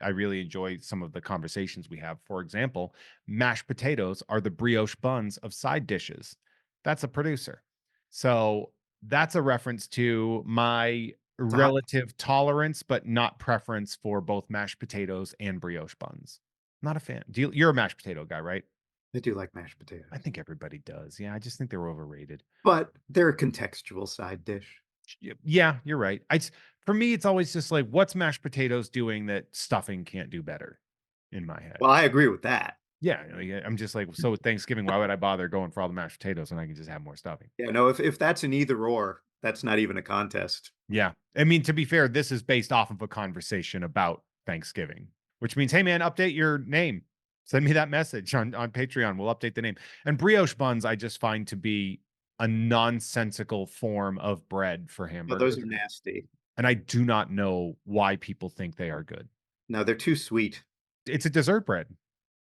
I really enjoy some of the conversations we have. For example, mashed potatoes are the brioche buns of side dishes. That's a producer. So that's a reference to my It's a hot. relative tolerance, but not preference for both mashed potatoes and brioche buns. Not a fan. You're a mashed potato guy, right? I do like mashed I potatoes, think everybody does. Yeah, I just think they're overrated. but they're a contextual side dish. Yeah, you're right. For me, it's always just like, what's mashed potatoes doing that stuffing can't do better in my head? Well, I agree with that. Yeah, yeah, I'm just like, so with Thanksgiving, why would I bother going for all the mashed potatoes when I can just have more stuffing? Yeah, no, if that's an either or, that's not even a contest. Yeah. I mean, to be fair, this is based off of a conversation about Thanksgiving, which means, hey man, update your name. Send me that message on Patreon. We'll update the name. And brioche buns, I just find to be a nonsensical form of bread for No, those hamburgers. are nasty. And I do not know why people think they are good. No, they're too sweet. It's a dessert bread.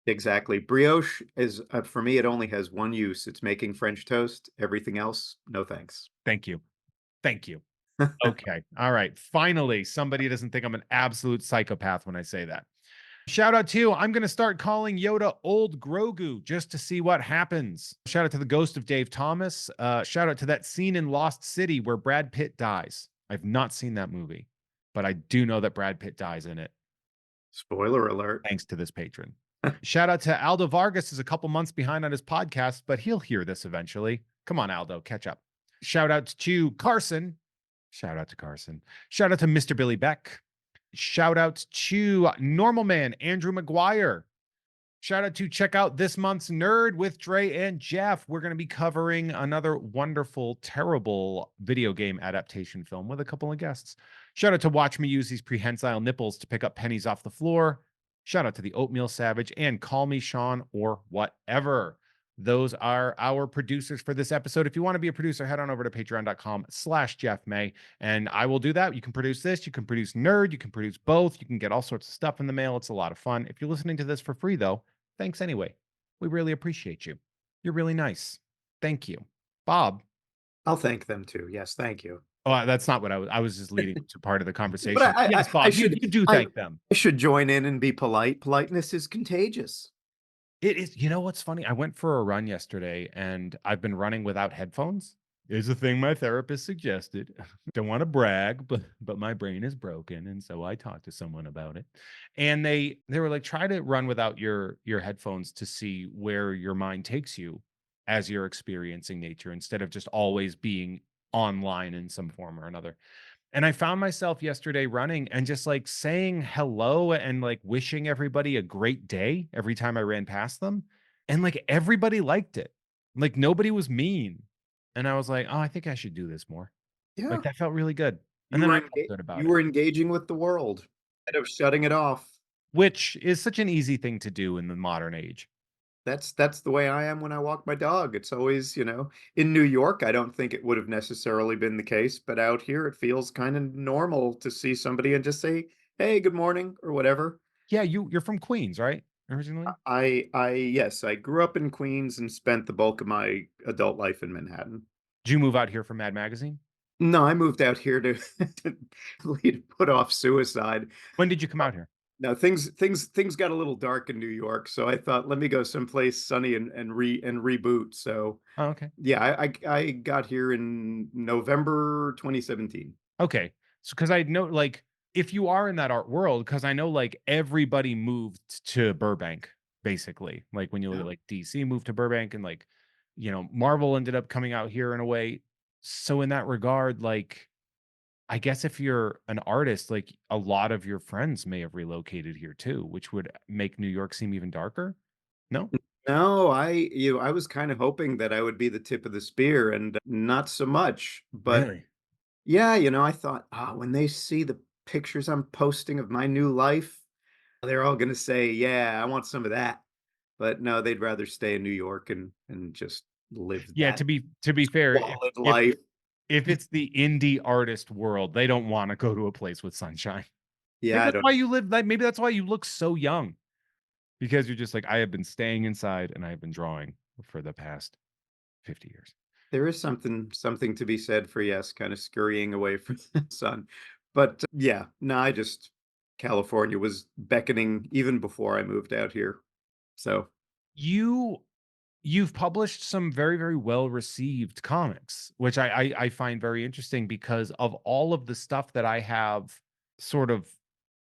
Exactly. Brioche is, for me, it only has one use. It's making French toast. Everything else, no thanks. Thank you. Thank you. Okay. All right. Finally, somebody doesn't think I'm an absolute psychopath when I say that. Shout out to, I'm going to start calling Yoda Old Grogu just to see what happens. Shout out to the ghost of Dave Thomas. Shout out to that scene in Lost City where Brad Pitt dies. I've not seen that movie, but I do know that Brad Pitt dies in it, Spoiler alert. thanks to this patron. Shout out to Aldo Vargas, is a couple months behind on his podcast, but he'll hear this eventually. Come on, Aldo, catch up. Shout out to Carson. Shout out to Carson. Shout out to Mr. Billy Beck. Shout out to Normal Man, Andrew McGuire. Shout out to check out this month's Nerd with Dre and Jeff. We're going to be covering another wonderful, terrible video game adaptation film with a couple of guests. Shout out to Watch Me Use These Prehensile Nipples to pick up pennies off the floor. Shout out to the Oatmeal Savage and Call Me Sean or whatever. Those are our producers for this episode. If you want to be a producer, head on over to patreon.com/Jeff May, and I will do that. You can produce this, you can produce Nerd, you can produce both. You can get all sorts of stuff in the mail. It's a lot of fun. If you're listening to this for free, though, thanks anyway. We really appreciate you. You're really nice. Thank you. Bob. I'll thank them too. Yes, thank you. Oh, that's not what I was just leading to part of the But conversation. Yes, Bob, you do thank them. I should join in and be polite. Politeness is contagious. It is, you know what's funny? I went for a run yesterday and I've been running without headphones. Is a thing my therapist suggested. Don't want to brag, but my brain is broken. And so I talked to someone about it. And they were like, try to run without your headphones to see where your mind takes you as you're experiencing nature instead of just always being online in some form or another. And I found myself yesterday running and just like saying hello and like wishing everybody a great day every time I ran past them. And like everybody liked it. Like nobody was mean. And I was like, oh, I think I should do this more. Yeah. Like that felt really good. And You then were I felt good about you it, were engaging with the world instead of shutting it off. which is such an easy thing to do in the modern age. That's the way I am when I walk my dog. It's always, in New York, I don't think it would have necessarily been the case, but out here it feels kind of normal to see somebody and just say, "Hey, good morning," or whatever. Yeah, you're from Queens, right? Originally? Yes, I grew up in Queens and spent the bulk of my adult life in Manhattan. Did you move out here for Mad Magazine? No, I moved out here to put off suicide. When did you come out here? No, things got a little dark in New York, so I thought, let me go someplace sunny and reboot. So Oh, okay. yeah, I got here in November 2017. Okay. So, because I know, like, if you are in that art world, because I know, like, everybody moved to Burbank, basically. Like, when you look Yeah. at, like, DC moved to Burbank and, like, Marvel ended up coming out here in a way. So, in that regard, like, I guess if you're an artist, like, a lot of your friends may have relocated here too, which would make New York seem even darker. No? No, I was kind of hoping that I would be the tip of the spear and not so much. But Really? yeah, I thought, when they see the pictures I'm posting of my new life, they're all going to say, "Yeah, I want some of that." But no, they'd rather stay in New York and just live Yeah, that to be fair, squalid life. if it's the indie artist world, they don't want to go to a place with sunshine. Yeah, Maybe I that's don't. why you live like maybe that's why you look so young because you're just like, I have been staying inside and I have been drawing for the past 50 years. There is something to be said for, yes, kind of scurrying away from the sun. But, yeah, no, I just California was beckoning even before I moved out here. So, You you've published some very, very well-received comics, which I find very interesting because of all of the stuff that I have sort of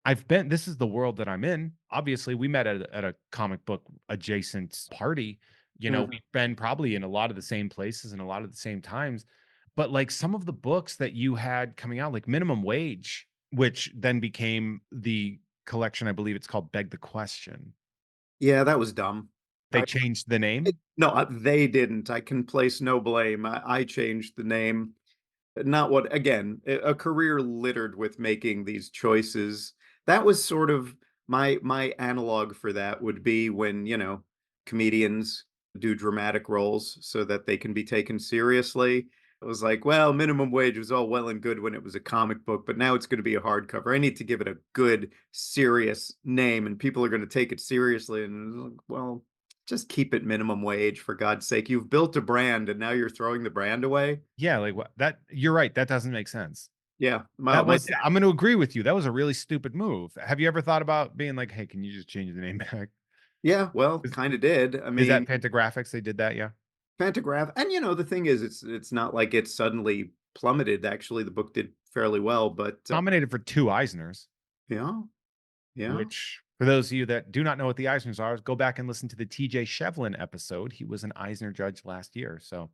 I've been this is the world that I'm in. Obviously, we met at a comic book adjacent party. You know, mhm. we've been probably in a lot of the same places and a lot of the same times. But like some of the books that you had coming out, like Minimum Wage, which then became the collection, I believe it's called Beg the Question. Yeah, that was dumb. They changed the name. No, they didn't. I can place no blame. I changed the name. Not what again, a career littered with making these choices. That was sort of my analog for that would be when, comedians do dramatic roles so that they can be taken seriously. It was like, well, minimum wage was all well and good when it was a comic book, but now it's going to be a hardcover. I need to give it a good, serious name, and people are going to take it seriously. And well, just keep it minimum wage for God's sake. You've built a brand, and now you're throwing the brand away. Yeah, like what that you're right. That doesn't make sense. Yeah, That my was I'm going to agree with you. That was a really stupid move. Have you ever thought about being like, hey, can you just change the name back? yeah, well, Is, kinda did. I is mean, that Fantagraphics? They did that, yeah. Pantograph and, the thing is, it's not like it suddenly plummeted, actually, the book did fairly well, but, Nominated for 2 Eisners, yeah, yeah. which for those of you that do not know what the Eisners are, go back and listen to the TJ Shevlin episode. He was an Eisner judge last year, so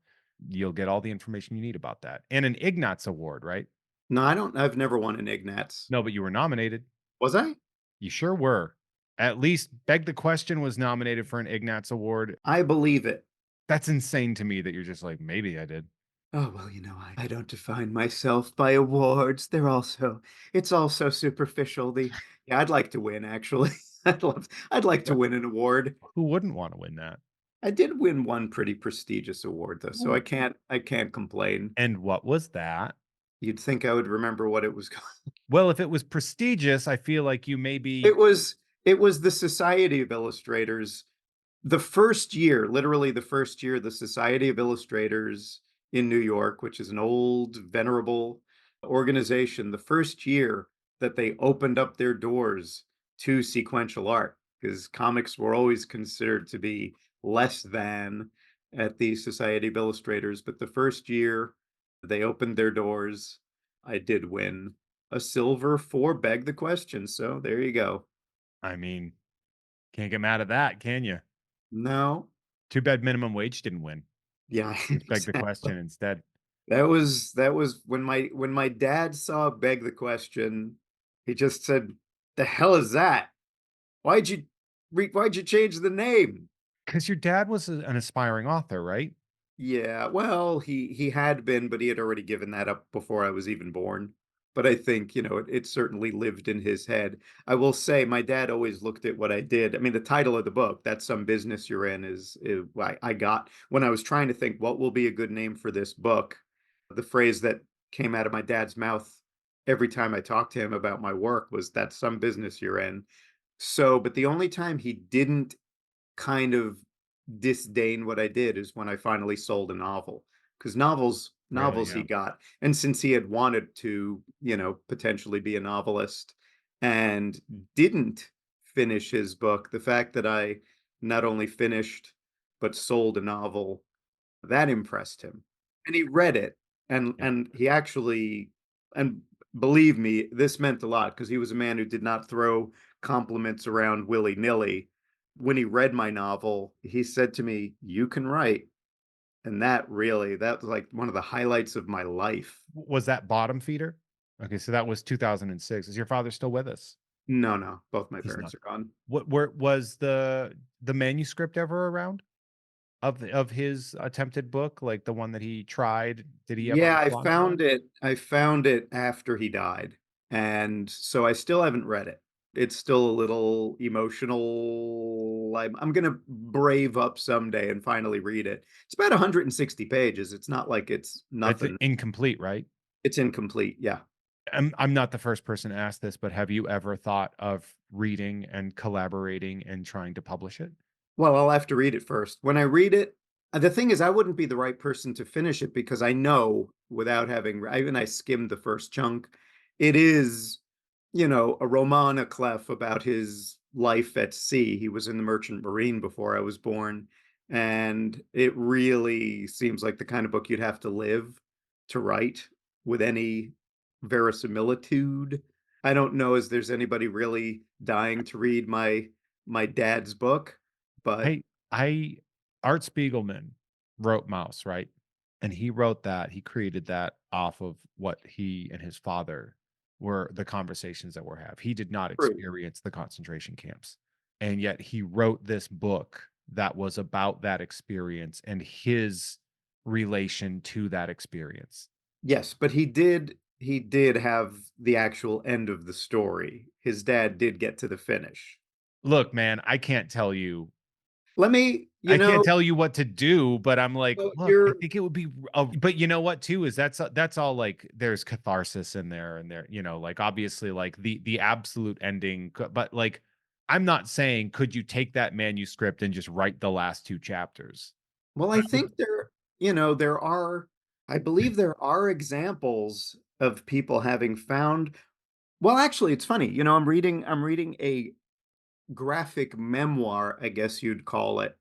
you'll get all the information you need about that. And an Ignatz Award, right? No, I've never won an Ignatz. No, but you were nominated. Was I? You sure were. At least Beg the Question was nominated for an Ignatz Award. I believe it. That's insane to me that you're just like, maybe I did. Oh, well, I don't define myself by awards, it's all so superficial, yeah, I'd like to win, actually. I'd like to win an award. Who wouldn't want to win that? I did win one pretty prestigious award, though, so I can't complain. And what was that? You'd think I would remember what it was called. Well, if it was prestigious, I feel like you maybe It was it was the Society of Illustrators. The first year, literally the first year, the Society of Illustrators in New York, which is an old, venerable organization, the first year that they opened up their doors to sequential art, because comics were always considered to be less than at the Society of Illustrators. But the first year they opened their doors, I did win a silver for Beg the Question. So there you go. I mean, can't get mad at that, can you? No. Too bad Minimum Wage didn't win. Yeah, Just Beg the exactly. Question instead. That was when my dad saw Beg the Question, he just said, "The hell is that? Why'd you change the name?" Because your dad was an aspiring author, right? Yeah, well, he had been, but he had already given that up before I was even born. But I think, it certainly lived in his head. I will say my dad always looked at what I did. I mean, the title of the book, "That's Some Business You're In," is I got when I was trying to think what will be a good name for this book. The phrase that came out of my dad's mouth every time I talked to him about my work was, "That's some business you're in." So, but the only time he didn't kind of disdain what I did is when I finally sold a novel. Because Really, novels he yeah. got, and since he had wanted to, potentially be a novelist and didn't finish his book, the fact that I not only finished but sold a novel, that impressed him. And he read it, and Yeah. and he actually and believe me, this meant a lot because he was a man who did not throw compliments around willy-nilly. When he read my novel, he said to me, "You can write." And that was like one of the highlights of my life. Was that Bottom Feeder? Okay, so that was 2006. Is your father still with us? No, no, both my He's not. parents are gone. What where was the manuscript ever around of his attempted book, like the one that he tried? Did he ever Yeah, I launch one? found it I found it after he died, and so I still haven't read it. It's still a little emotional. I'm gonna brave up someday and finally read it. It's about 160 pages. It's not like it's It's nothing. incomplete, right? It's incomplete, yeah. I'm not the first person to ask this, but have you ever thought of reading and collaborating and trying to publish it? Well, I'll have to read it first. When I read it, The thing is, I wouldn't be the right person to finish it because I know without having even I skimmed the first chunk, it is, a roman à clef about his life at sea. He was in the Merchant Marine before I was born, and it really seems like the kind of book you'd have to live to write with any verisimilitude. I don't know as there's anybody really dying to read my dad's book, but I I Art Spiegelman wrote Mouse, right? And he wrote that, he created that off of what he and his father were the conversations that were have. He did not true. experience the concentration camps. And yet he wrote this book that was about that experience and his relation to that experience. Yes, but he did have the actual end of the story. His dad did get to the finish. Look, man, Let me, I can't tell you what to do, but I'm like, so look, I you're think it would be but you know what too is that's all like there's catharsis in there and there, like obviously like the absolute ending, but like I'm not saying could you take that manuscript and just write the last 2 chapters? well, I think there are I believe there are examples of people having found well, actually, it's funny. I'm reading a graphic memoir, I guess you'd call it,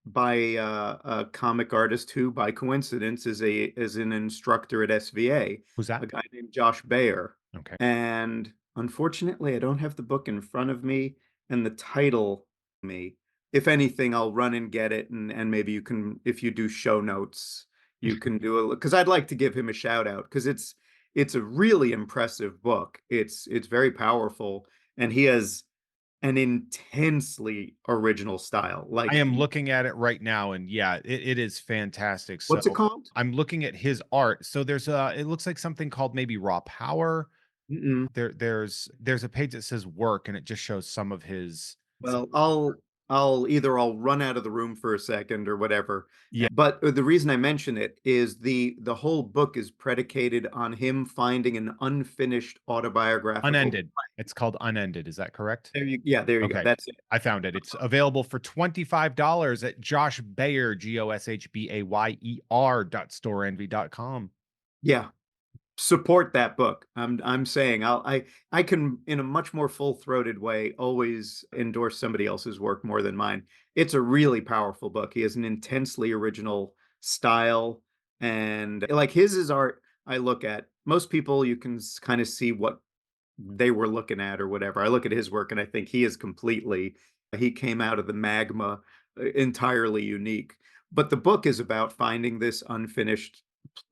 by a comic artist who, by coincidence, is an instructor at SVA, Who's that? a guy named Josh Bayer. Okay. And unfortunately, I don't have the book in front of me and the title me. If anything, I'll run and get it, and maybe you can, if you do show notes, you can do it because I'd like to give him a shout out because it's a really impressive book. It's very powerful, and he has an intensely original style. I Like, am looking at it right now and yeah, it is fantastic. So what's it called? I'm looking at his art. So there's it looks like something called maybe Raw Power. Mm-mm. There's a page that says work and it just shows some of his Well, I'll run out of the room for a second or whatever. yeah, But the reason I mention it is the whole book is predicated on him finding an unfinished autobiographical. Unended. It's called Unended. Is that correct? There you go. Okay. That's it. I found it. It's available for $25 at Josh Bayer, GOSHBAYER .storeenvy.com. Yeah. Support that book. I'm saying I can in a much more full-throated way always endorse somebody else's work more than mine. It's a really powerful book. He has an intensely original style and like his is art I look at. Most people you can kind of see what they were looking at or whatever. I look at his work and I think he came out of the magma entirely unique. But the book is about finding this unfinished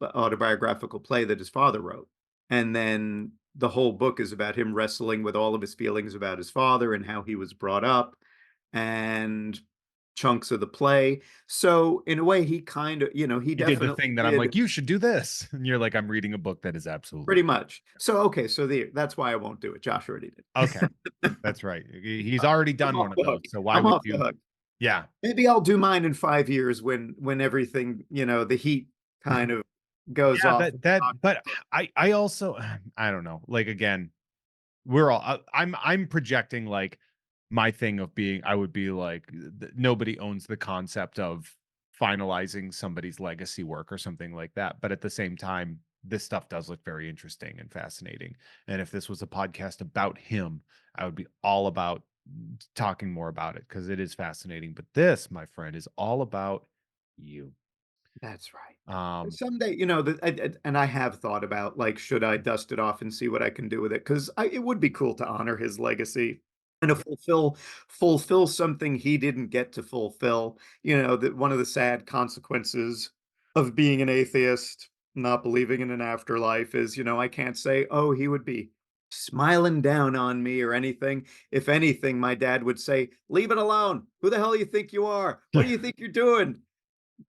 autobiographical play that his father wrote. And then the whole book is about him wrestling with all of his feelings about his father and how he was brought up and chunks of the play. So in a way, he kind of, he You did the definitely thing that I'm did like, you should do this. And you're like, I'm reading a book that is absolutely pretty much. So okay, so that's why I won't do it. Josh already okay. did. That's right. He's already I'm done off one of the those. hook. So why I'm would off the you? hook. Yeah. Maybe I'll do mine in 5 years when everything, the heat kind of goes Yeah, off. but I also I don't know. Like again, we're all I'm projecting like my thing of being I would be like nobody owns the concept of finalizing somebody's legacy work or something like that. But at the same time, this stuff does look very interesting and fascinating. And if this was a podcast about him, I would be all about talking more about it because it is fascinating. But this, my friend, is all about you. That's right. Um, Someday, and I have thought about like, should I dust it off and see what I can do with it? Because it would be cool to honor his legacy and to fulfill something he didn't get to fulfill. That one of the sad consequences of being an atheist, not believing in an afterlife, is I can't say, oh, he would be smiling down on me or anything. If anything, my dad would say, leave it alone. Who the hell you think you are? What do you think you're doing?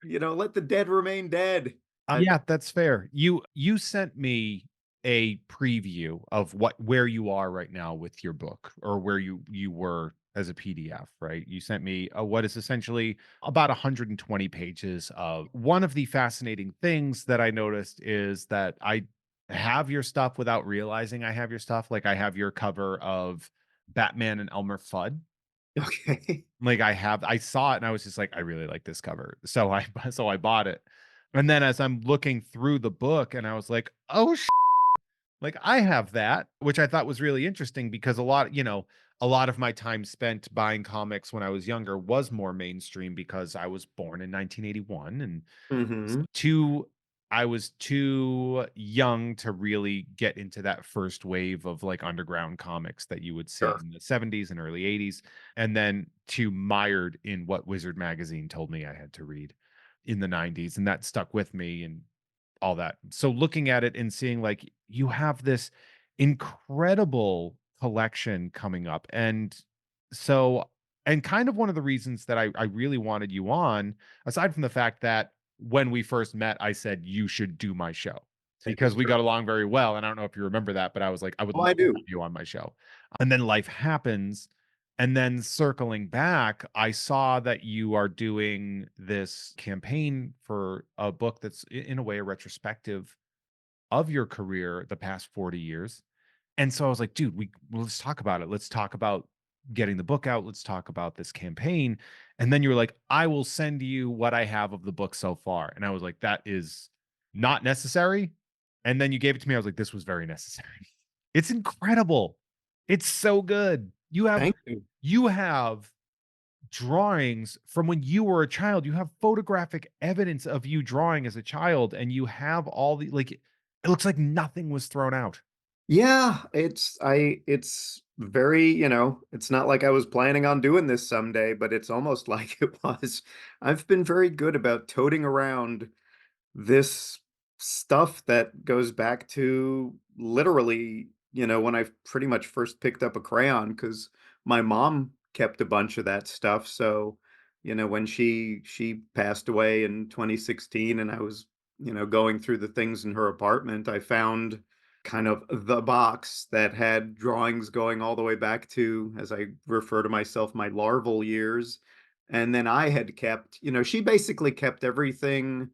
Let the dead remain dead. Yeah, that's fair. You sent me a preview of where you are right now with your book or where you were as a PDF, right? You sent me what is essentially about 120 pages of one of the fascinating things that I noticed is that I have your stuff without realizing I have your stuff. Like I have your cover of Batman and Elmer Fudd. Okay. Like, I saw it and I was just like, "I really like this cover." So I so I bought it. And then as I'm looking through the book and I was like, "Oh, like, I have that," which I thought was really interesting because a lot of my time spent buying comics when I was younger was more mainstream because I was born in 1981 and Mhm. too I was too young to really get into that first wave of, like, underground comics that you would see Sure. in the '70s and early '80s, and then too mired in what Wizard magazine told me I had to read in the '90s, and that stuck with me and all that. So looking at it and seeing, like, you have this incredible collection coming up, so and kind of one of the reasons that I really wanted you on, aside from the fact that when we first met, I said, "You should do my show," That is because we true. got along very well, and I don't know if you remember that, but I was like, "I would Oh, love I to do. have you on my show." And then life happens, and then circling back, I saw that you are doing this campaign for a book that's in a way a retrospective of your career the past 40 years. And so I was like, dude, let's talk about it. Let's talk about getting the book out. Let's talk about this campaign. And then you were like, I will send you what I have of the book so far. And I was like, that is not necessary. And then you gave it to me. I was like, this was very necessary. It's incredible. It's so good. Thank you. You have drawings from when you were a child. You have photographic evidence of you drawing as a child, and you have all the like, it looks like nothing was thrown out. Yeah, it's very, it's not like I was planning on doing this someday, but it's almost like it was. I've been very good about toting around this stuff that goes back to literally, when I pretty much first picked up a crayon because my mom kept a bunch of that stuff. So, when she passed away in 2016 and I was, going through the things in her apartment, I found kind of the box that had drawings going all the way back to, as I refer to myself, my larval years. And then I had kept, she basically kept everything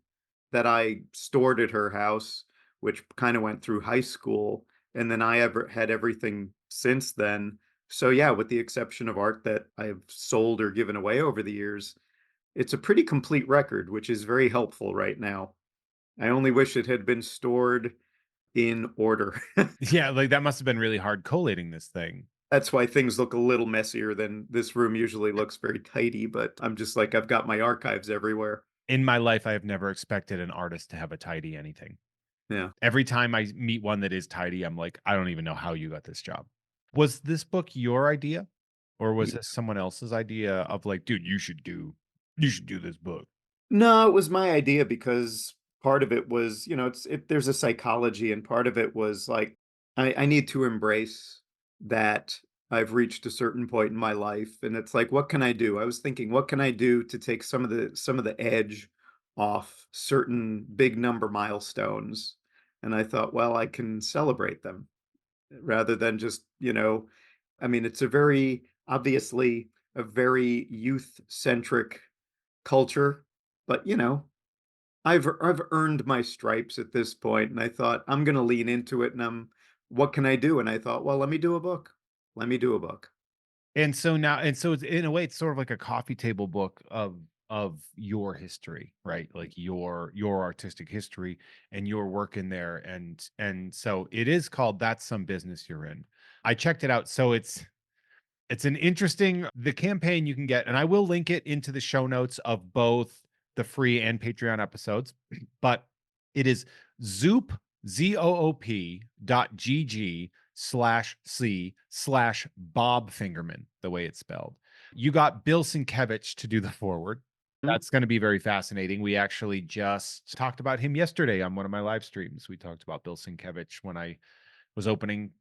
that I stored at her house, which kind of went through high school, and then I ever had everything since then. So yeah, with the exception of art that I have sold or given away over the years, it's a pretty complete record, which is very helpful right now. I only wish it had been stored in order. Yeah, like that must have been really hard collating this thing. That's why things look a little messier than this room usually looks very tidy, but I'm just like, I've got my archives everywhere. In my life, I have never expected an artist to have a tidy anything. Yeah. Every time I meet one that is tidy, I'm like, I don't even know how you got this job. Was this book your idea? Or was this someone else's idea of like, dude, you should do this book? No, it was my idea because part of it was, there's a psychology, and part of it was like I need to embrace that I've reached a certain point in my life, and it's like, what can I do? I was thinking, what can I do to take some of the edge off certain big number milestones? And I thought, well, I can celebrate them rather than just, I mean, it's a very obviously a very youth centric culture, but I've earned my stripes at this point, and I thought I'm going to lean into it. And what can I do? And I thought, well, let me do a book. Let me do a book. And so it's in a way, it's sort of like a coffee table book of your history, right? Like your artistic history and your work in there. And so it is called That's Some Business You're In. I checked it out. So it's an interesting the campaign you can get, and I will link it into the show notes of both the free and Patreon episodes, but it is zoop.gg/c/Bob Fingerman, the way it's spelled. You got Bill Sienkiewicz to do the forward. Mm, That's going to be very fascinating. We actually just talked about him yesterday on one of my live streams. We talked about Bill Sienkiewicz when I was opening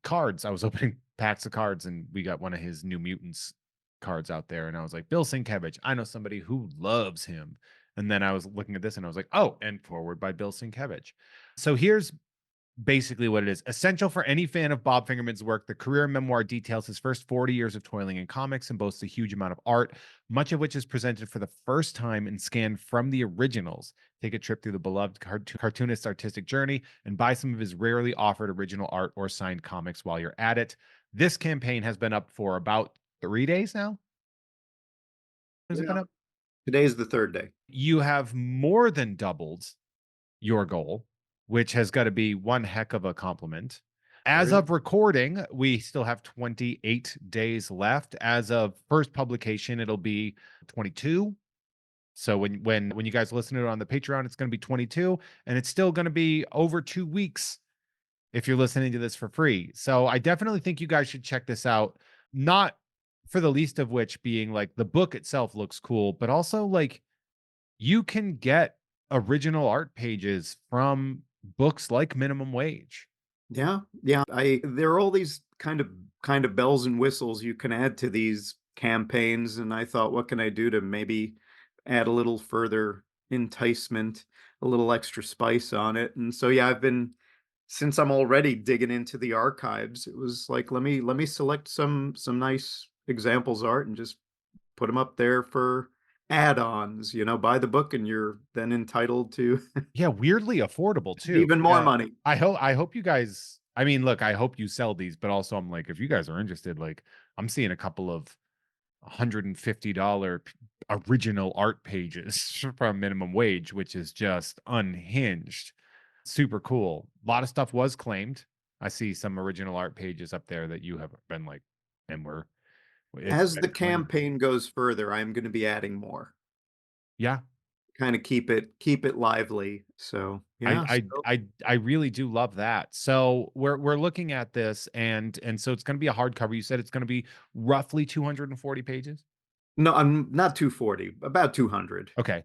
cards. I was opening packs of cards and we got one of his New Mutants cards out there. And I was like, Bill Sienkiewicz, I know somebody who loves him. And then I was looking at this and I was like, oh, and forward by Bill Sienkiewicz. So here's basically what it is. Essential for any fan of Bob Fingerman's work, the career memoir details his first 40 years of toiling in comics and boasts a huge amount of art, much of which is presented for the first time and scanned from the originals. Take a trip through the beloved cartoonist's artistic journey and buy some of his rarely offered original art or signed comics while you're at it. This campaign has been up for about 3 days now? Has it been Yeah. up? Today's the third day. You have more than doubled your goal, which has got to be one heck of a compliment. As Very of recording, we still have 28 days left. As of first publication, it'll be 22. So when you guys listen to it on the Patreon, it's going to be 22, and it's still going to be over 2 weeks if you're listening to this for free. So I definitely think you guys should check this out. Not for the least of which being like the book itself looks cool, but also like you can get original art pages from books like Minimum Wage. Yeah, yeah. I There are all these kind of bells and whistles you can add to these campaigns, and I thought, what can I do to maybe add a little further enticement, a little extra spice on it? And so yeah, I've been since I'm already digging into the archives, it was like let me select some nice examples art and just put them up there for add-ons, buy the book and you're then entitled to Yeah, weirdly affordable too. even more money. I hope you guys, I mean, look, I hope you sell these, but also I'm like, if you guys are interested, like I'm seeing a couple of $150 original art pages from Minimum Wage, which is just unhinged. Super cool. A lot of stuff was claimed. I see some original art pages up there that you have been like, and it's As the been claimed. campaign goes further, I'm gonna be adding more. Yeah. Kinda keep it lively. So, I yeah, I so I I really do love that. So we're looking at this and so it's going to be a hardcover. You said it's going to be roughly 240 pages. no, I'm not 240, about 200. Okay,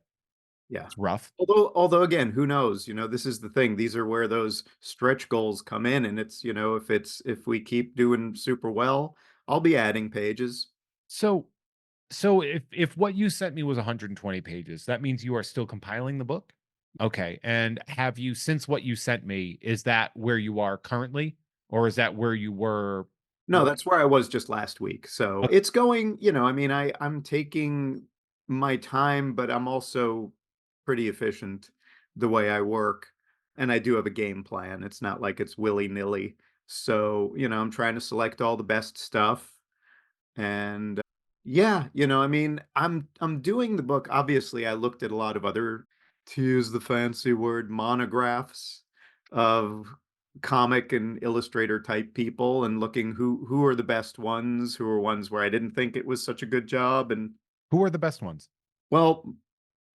Yeah. it's rough. Although again, who knows? This is the thing. These are where those stretch goals come in, and if we keep doing super well, I'll be adding pages. So so if what you sent me was 120 pages, that means you are still compiling the book? Okay. And have you, since what you sent me, is that where you are currently or is that where you were? No, that's where I was just last week. So it's going, I mean, I'm taking my time, but I'm also pretty efficient the way I work. And I do have a game plan. It's not like it's willy-nilly. So, I'm trying to select all the best stuff. And yeah, I mean, I'm doing the book. Obviously, I looked at a lot of other, to use the fancy word, monographs of comic and illustrator type people and looking who are the best ones, who are ones where I didn't think it was such a good job. And Who are the best ones? well,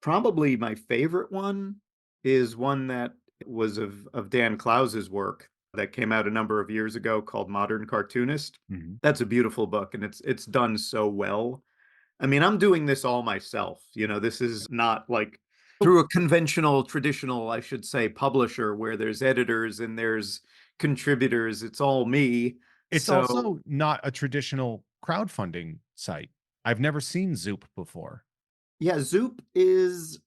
probably my favorite one is one that was of Dan Clowes's work that came out a number of years ago called Modern Cartoonist. Mhm. That's a beautiful book and it's done so well. I mean, I'm doing this all myself. This is not like through a conventional, traditional, I should say, publisher where there's editors and there's contributors. It's all me. It's So, also not a traditional crowdfunding site. I've never seen Zoop before. yeah, Zoop is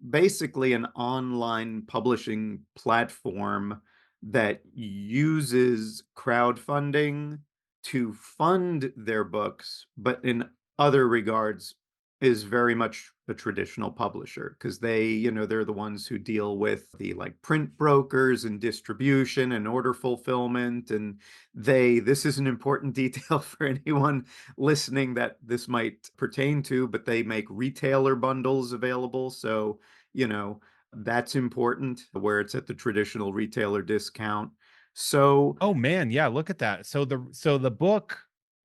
basically an online publishing platform that uses crowdfunding to fund their books, but in other regards is very much a traditional publisher because they're the ones who deal with the like print brokers and distribution and order fulfillment. And this is an important detail for anyone listening that this might pertain to, but they make retailer bundles available. So you know, that's important where it's at the traditional retailer discount. So, Oh man, yeah, look at that. So the book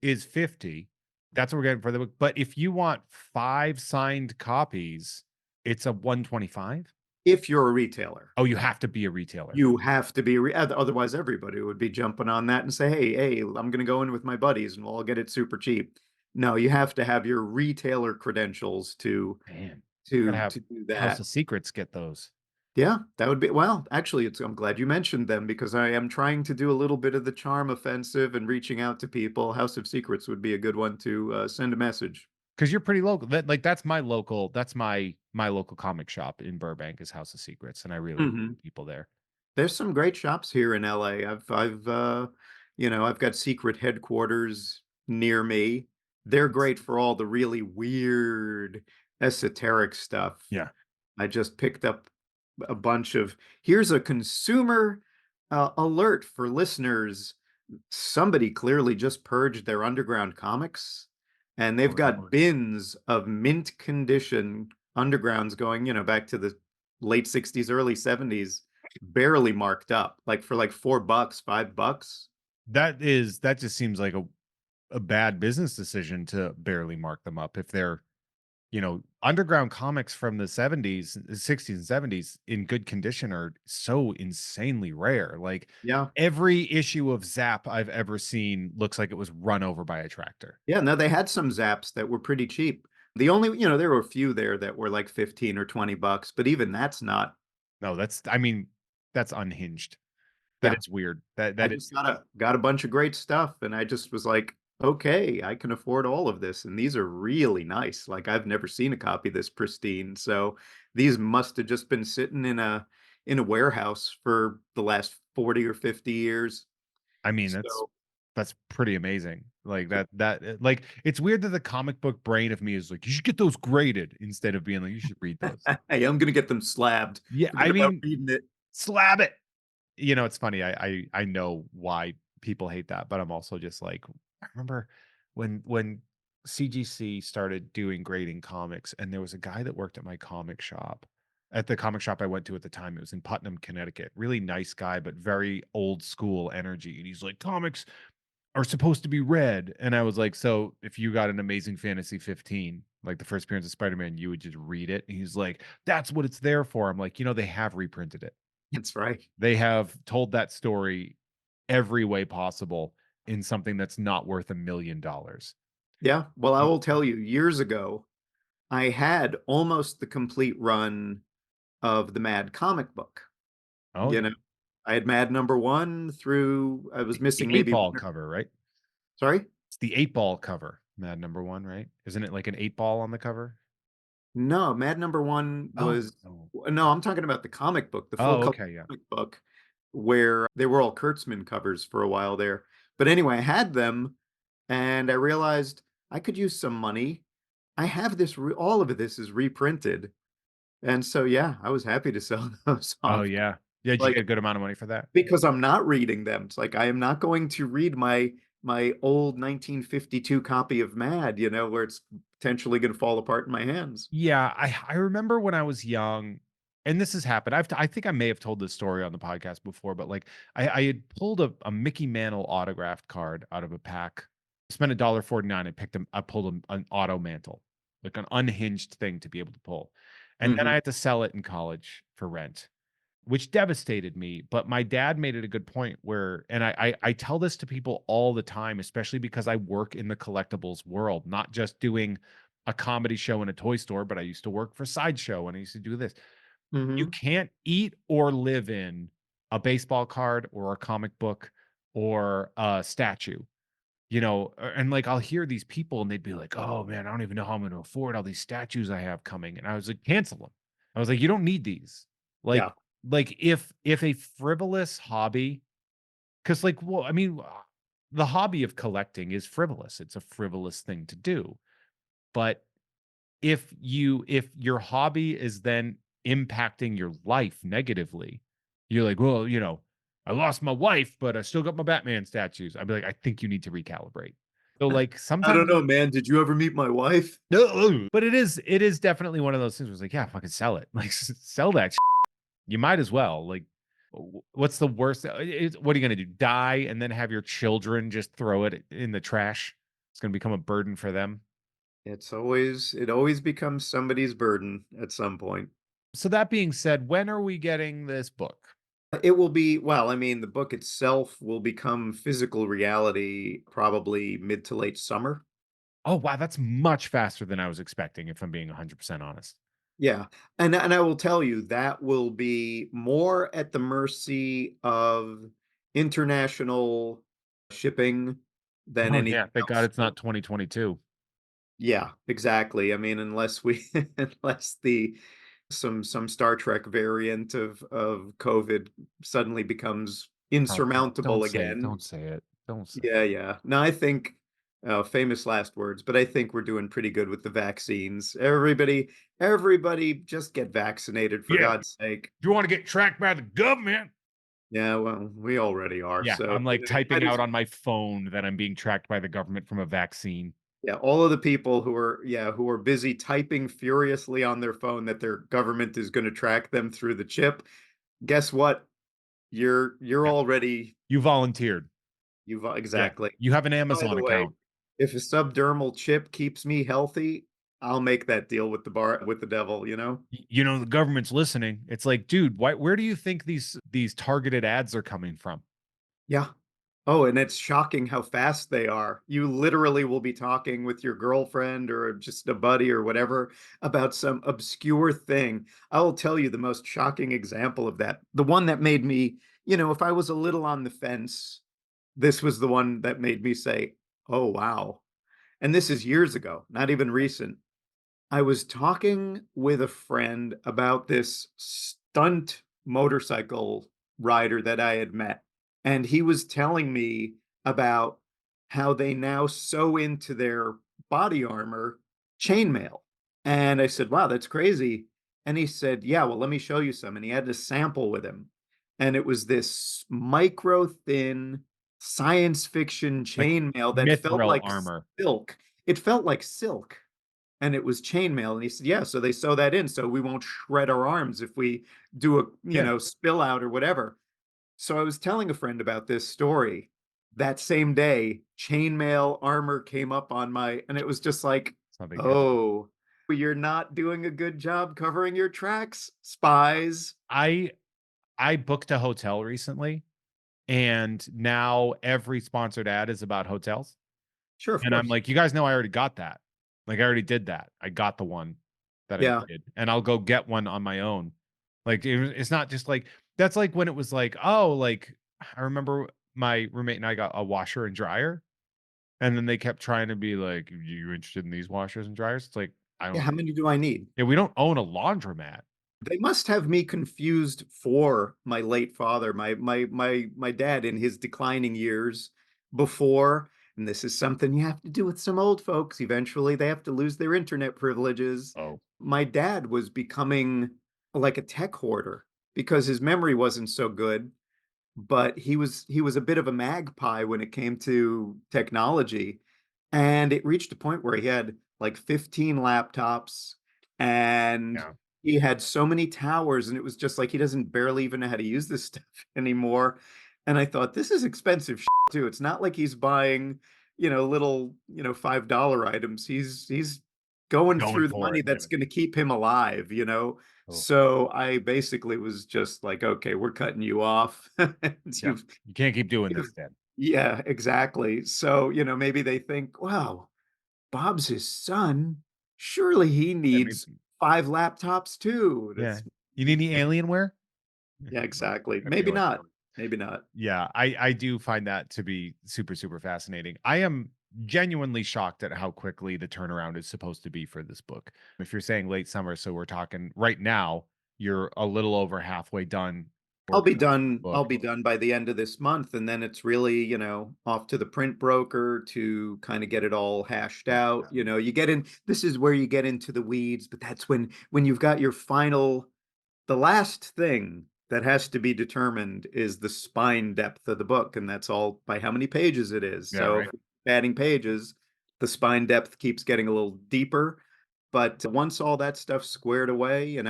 is 50. That's what we're getting for the book. But if you want 5 signed copies, it's a 125? if you're a retailer, Oh, you have to be a retailer. you have to be, otherwise, everybody would be jumping on that and say, hey, I'm going to go in with my buddies and we'll all get it super cheap. No, you have to have your retailer credentials to Man, I gotta to have to do House that. of Secrets get those. Yeah, that would be well, actually, I'm glad you mentioned them because I am trying to do a little bit of the charm offensive and reaching out to people. House of Secrets would be a good one to send a message. Because you're pretty local. That's my local comic shop in Burbank is House of Secrets, and I really like Hmm. the people there. There's some great shops here in LA. I've got secret headquarters near me. They're Nice. great for all the really weird esoteric stuff. Yeah. I just picked up a bunch of here's a consumer alert for listeners. somebody clearly just purged their underground comics, and they've Oh got Lord. bins of mint condition undergrounds going, back to the late 60s, early 70s, barely marked up, like for like $4, $5. That just seems like a bad business decision to barely mark them up if they're, underground comics from the 70s, 60s and 70s in good condition are so insanely rare. Like Yeah. every issue of Zap I've ever seen looks like it was run over by a tractor. Yeah, no, they had some Zaps that were pretty cheap. The only, there were a few there that were like 15 or $20, but even that's not. No, I mean, that's unhinged. That Yeah. is weird. That I that just is got a bunch of great stuff, and I just was like, okay, I can afford all of this, and these are really nice. Like I've never seen a copy this pristine. So these must have just been sitting in a warehouse for the last 40 or 50 years. I mean, So that's pretty amazing. Like like it's weird that the comic book brain of me is like, you should get those graded instead of being like, you should read those. hey, I'm gonna get them slabbed. Yeah, Forget I about mean, reading it. slab it. It's funny. I know why people hate that, but I'm also just like, I remember when CGC started doing grading comics, and there was a guy that worked at my comic shop. At the comic shop I went to at the time, it was in Putnam, Connecticut. Really nice guy, but very old school energy. And he's like, comics are supposed to be read. And I was like, so if you got an Amazing Fantasy 15, like the first appearance of Spider-Man, you would just read it. And he's like, that's what it's there for. I'm like, they have reprinted it. That's right. They have told that story every way possible in something that's not worth $1,000,000. Yeah. Well, I Y will tell you, years ago, I had almost the complete run of the Mad comic book. Oh, You know, yeah. I had Mad number 1 through, I was The missing 8 maybe ball one or, cover, right? sorry? It's the 8 ball cover, Mad number 1, right? Isn't it like an 8 ball on the cover? No, Mad number 1 Oh, was, no. no, I'm talking about the comic book, the full Oh, color okay, yeah. comic book, where they were all Kurtzman covers for a while there. But anyway, I had them, and I realized I could use some money. I have all of this is reprinted. And so, yeah, I was happy to sell those Oh, off. yeah. Yeah, did you get Like, a good amount of money for that? because I'm not reading them. It's like I am not going to read my old 1952 copy of Mad, where it's potentially going to fall apart in my hands. Yeah, I remember when I was young, and this has happened. I think I may have told this story on the podcast before, but like I had pulled a Mickey Mantle autographed card out of a pack, spent $1.49 and I pulled an auto mantle, like an unhinged thing to be able to pull. And then I Hmm. had to sell it in college for rent, which devastated me. But my dad made it a good point where, and I tell this to people all the time, especially because I work in the collectibles world, not just doing a comedy show in a toy store, but I used to work for Sideshow and I used to do this. You Hmm. can't eat or live in a baseball card or a comic book or a statue. And like I'll hear these people and they'd be like, "Oh man, I don't even know how I'm going to afford all these statues I have coming." And I was like, "Cancel them." I was like, "You don't need these." Like Yeah. like if a frivolous hobby, because like, well, I mean, the hobby of collecting is frivolous. It's a frivolous thing to do. But if your hobby is then impacting your life negatively, you're like, "Well, I lost my wife, but I still got my Batman statues." I'd be like, "I think you need to recalibrate." So, like, I don't sometimes know, man. Did you ever meet my wife? but it is definitely one of those things where it's like, "Yeah, fucking sell it." Like, sell that you might as well. Like, what's the worst? What are you gonna do? Die and then have your children just throw it in the trash? It's gonna become a burden for them. It always becomes somebody's burden at some point. So that being said, when are we getting this book? It will be, well, I mean, the book itself will become physical reality probably mid to late summer. Oh, wow, that's much faster than I was expecting, if I'm being 100% honest. Yeah, and I will tell you that will be more at the mercy of international shipping than Oh, anything yeah, thank God else. it's not 2022. Yeah, exactly. I mean, unless we unless the some Star Trek variant of COVID suddenly becomes Oh, insurmountable don't say it, again. don't say it, don't say Yeah, it. yeah. No, I think, famous last words, but I think we're doing pretty good with the vaccines. Everybody just get vaccinated for Yeah, God's sake. if you wanna get tracked by the government, Yeah, well, we already are. Yeah, So, I'm, you like, know, you might typing as out on my phone that I'm being tracked by the government from a vaccine. yeah, all of the people who are yeah, who are busy typing furiously on their phone that their government is gonna track them through the chip, guess what? You're Yeah, already you volunteered. you've Yeah, exactly. you have an By Amazon the way, account. if a subdermal chip keeps me healthy, I'll make that deal with the devil, you know? You know, the government's listening. It's like, dude, where do you think these targeted ads are coming from? Yeah. Oh, and it's shocking how fast they are. You literally will be talking with your girlfriend or just a buddy or whatever about some obscure thing. I will tell you the most shocking example of that. The one that made me, if I was a little on the fence, this was the one that made me say, "Oh, wow." And this is years ago, not even recent. I was talking with a friend about this stunt motorcycle rider that I had met, and he was telling me about how they now sew into their body armor chainmail. And I said, "Wow, that's crazy." And he said, "Yeah, well, let me show you some." And he had a sample with him. And it was this micro thin science fiction Like chainmail that felt mithril like armor. silk. It felt like silk and it was chainmail. And he said, "Yeah, so they sew that in so we won't shred our arms if we do a Yeah, spill out or whatever." So I was telling a friend about this story. That same day, chainmail armor came up on my, and it was just like, something good. "Oh, you're not doing a good job covering your tracks, spies." I I booked a hotel recently, and now every sponsored ad is about hotels. Sure, of And I'm course. like, "You guys know I already got that. Like, I already did that. I got the one that I Yeah. needed, and I'll go get one on my own." Like, it's not just like that's like when it was like, oh, like, I remember my roommate and I got a washer and dryer, and then they kept trying to be like, "You interested in these washers and dryers?" It's like, I Yeah, don't how many do I need? yeah, we don't own a laundromat. They must have me confused for my late father, my dad in his declining years before, and this is something you have to do with some old folks. Eventually, they have to lose their internet privileges. Oh, My dad was becoming like a tech hoarder because his memory wasn't so good, but he was a bit of a magpie when it came to technology, and it reached a point where he had like 15 laptops and yeah. he had so many towers, and it was just like he doesn't barely even know how to use this stuff anymore. And I thought, this is expensive too. It's not like he's buying, little, $5 items. He's going Going through the for money it, that's yeah. going to keep him alive. Oh, So I basically was just like, okay, we're cutting you off. And yeah. You can't keep doing you've this, Dad. yeah, exactly. So, maybe they think, wow, Bob's his son. Surely he Yeah, needs maybe 5 laptops too. yeah. That's You need any Alienware? yeah, exactly. I feel Maybe like not. Maybe not. yeah, I do find that to be super, super fascinating. I am genuinely shocked at how quickly the turnaround is supposed to be for this book. If you're saying late summer, so we're talking right now, you're a little over halfway done I'll working be on the done. I'll book. be done by the end of this month, and then it's really, off to the print broker to kind of get it all hashed Yeah. out. You get in. This is where you get into the weeds, but that's when you've got your final. The last thing that has to be determined is the spine depth of the book, and that's all by how many pages it is. Yeah, So, right. if we're adding pages, the spine depth keeps getting a little deeper. But once all that stuff's squared away,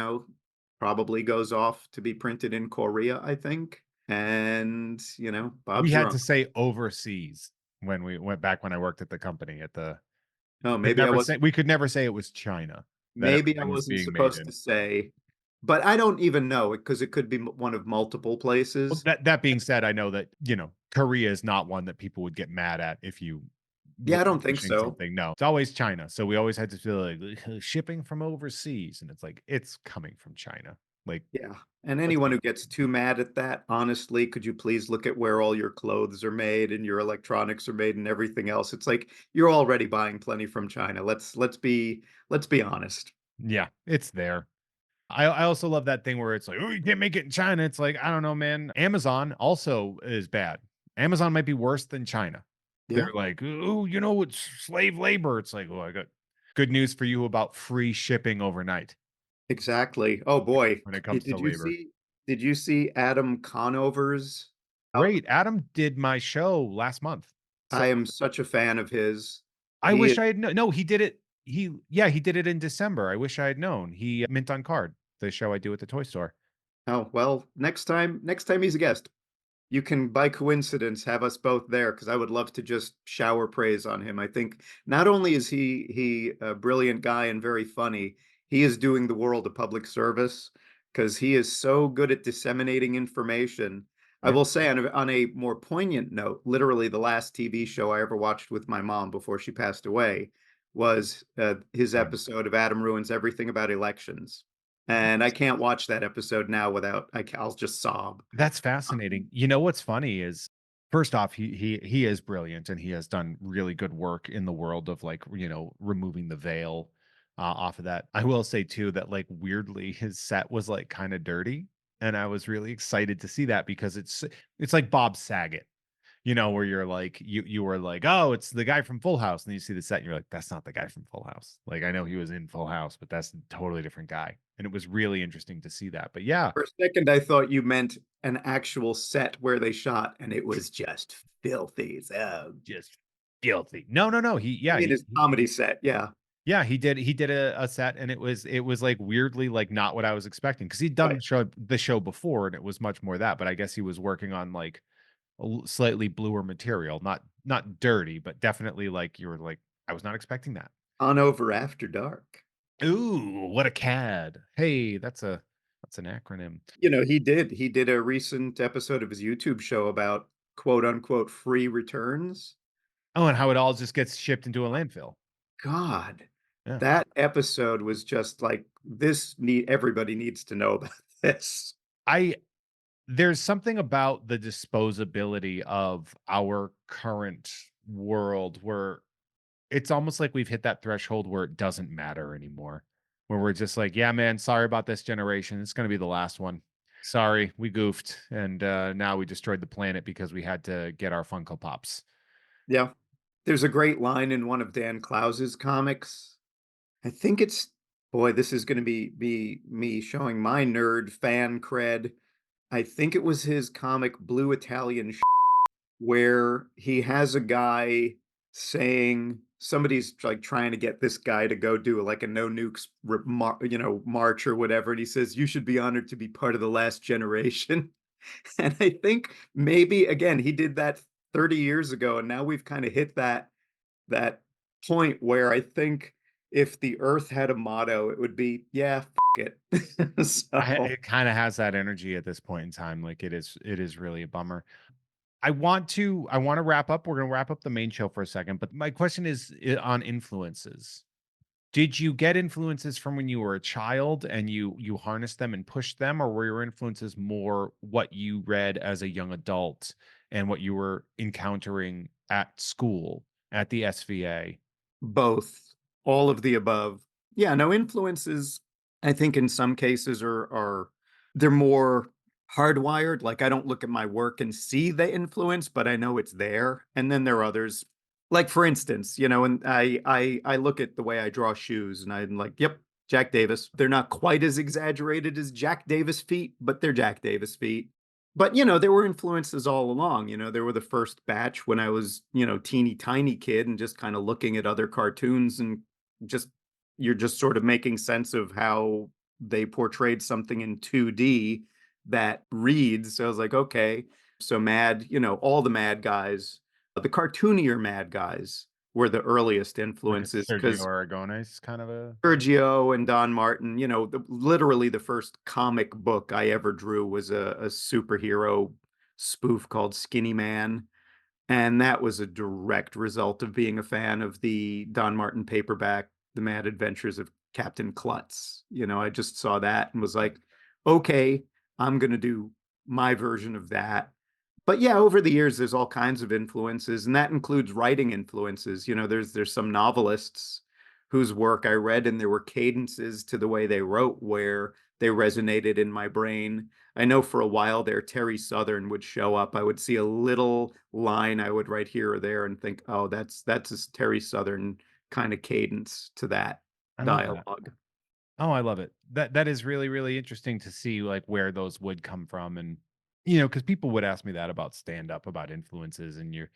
probably goes off to be printed in Korea, I think. And, We Bob's your had to uncle. say overseas when we went back when I worked at the company at the Oh, we could never say it was China that maybe I everything was wasn't being made supposed in. to say, but I don't even know it because it could be one of multiple Well, places. that being said, I know that, Korea is not one that people would get mad at if you were Yeah, I don't think pushing so. something. No, it's always China. So we always had to feel like shipping from overseas, and it's like it's coming from China. Like, Yeah. And let's anyone be who gets too mad at that, honestly, could you please look at where all your clothes are made and your electronics are made and everything else? It's like you're already buying plenty from China. Let's be honest. yeah, it's there. I also love that thing where it's like, oh, you can't make it in China. It's like, I don't know, man. Amazon also is bad. Amazon might be worse than China. They're Yeah, like, oh, it's slave labor. It's like, oh, I got good news for you about free shipping overnight exactly. Oh boy. when it comes Did to you labor. see? Did you see Adam Conover's album? Great. Adam did my show last month. So I am such a fan of his. I He is wish I had no, he did it. Yeah, he did it in December. I wish I had known. He Mint on Card, the show I do at the toy store. oh, well, next time he's a guest, you can, by coincidence, have us both there because I would love to just shower praise on him. I think not only is he a brilliant guy and very funny, he is doing the world a public service because he is so good at disseminating information. I Yeah. will say on a more poignant note, literally the last TV show I ever watched with my mom before she passed away was his Same. episode of Adam Ruins Everything About Elections. And I can't watch that episode now without I'll just sob. That's fascinating. Um, You know what's funny is first off, he is brilliant and he has done really good work in the world of like, removing the veil off of that. I will say too that like weirdly his set was like kind of dirty and I was really excited to see that because it's like Bob Saget, where you're like you were like, "Oh, it's the guy from Full House." And you see the set and you're like, "That's not the guy from Full House." Like I know he was in Full House, but that's a totally different guy. And it was really interesting to see that. But yeah, For a second, I thought you meant an actual set where they shot, and it was just filthy. So, just filthy. No, no, no. I mean, his comedy set, yeah, Yeah, he did a set and it was like weirdly like not what I was expecting because he'd done right. the show before and it was much more that, but I guess he was working on like slightly bluer material, not dirty, but definitely like you were like, I was not expecting that. On Over After Dark. Ooh, what a cad. Hey, that's an acronym. He did a recent episode of his YouTube show about quote unquote free returns. Oh, and how it all just gets shipped into a landfill. God, Yeah. that episode was just like everybody needs to know about this. I There's something about the disposability of our current world where it's almost like we've hit that threshold where it doesn't matter anymore. Where we're just like, yeah, man, sorry about this generation. It's gonna be the last one. Sorry, we goofed, and now we destroyed the planet because we had to get our Funko Pops. Yeah. There's a great line in one of Dan Clowes's comics. I think it's boy, this is gonna be me showing my nerd fan cred. I think it was his comic Blue Italian where he has a guy saying somebody's like trying to get this guy to go do like a no nukes march or whatever, and he says you should be honored to be part of the last generation. And I think maybe again he did that 30 years ago, and now we've kind of hit that point where I think if the earth had a motto it would be yeah it. So It kind of has that energy at this point in time. Like it is really a bummer. I want to wrap up. We're going to wrap up the main show for a second, but my question is on influences. Did you get influences from when you were a child and you harnessed them and pushed them, or were your influences more what you read as a young adult and what you were encountering at school at the SVA? both, all of the above. Yeah, no influences, I think in some cases are they're more hardwired. Like I don't look at my work and see the influence, but I know it's there. And then there are others. Like for instance, and I look at the way I draw shoes and I'm like, yep, Jack Davis. They're not quite as exaggerated as Jack Davis feet, but they're Jack Davis feet. But there were influences all along. There were the first batch when I was, teeny tiny kid and just kind of looking at other cartoons and just you're just sort of making sense of how they portrayed something in 2D that reads. So I was like, okay, so Mad, all the Mad guys, the cartoonier Mad guys were the earliest Like a influences Sergio because Aragonés kind of a Sergio and Don Martin, literally the first comic book I ever drew was a superhero spoof called Skinny Man. And that was a direct result of being a fan of the Don Martin paperback, The Mad Adventures of Captain Klutz. I just saw that and was like, okay, I'm going to do my version of that. But yeah, over the years, there's all kinds of influences, and that includes writing influences. There's some novelists whose work I read, and there were cadences to the way they wrote where they resonated in my brain. I know for a while there, Terry Southern would show up. I would see a little line I would write here or there and think, oh, that's a Terry Southern kind of cadence to that I love that. dialogue. Oh, I love it. That is really, really interesting to see, like, where those would come from, and, because people would ask me that about stand-up, about influences, and you're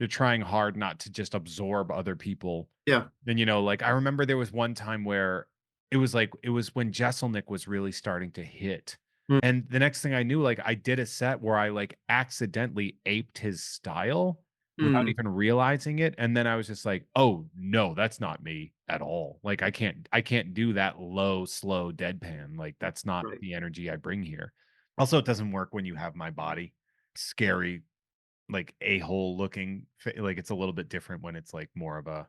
trying hard not to just absorb other people. Yeah. Then, like, I remember there was one time where it was when Jesselnick was really starting to hit, Mm, and the next thing I knew, like, I did a set where I, like, accidentally aped his style without mm, even realizing it, and then I was just like, "Oh, no, that's not me at all." Like, I can't do that low, slow deadpan, like, that's not right. the energy I bring here. Also, it doesn't work when you have my body. Scary, like, a-hole looking, like, it's a little bit different when it's, like, more of a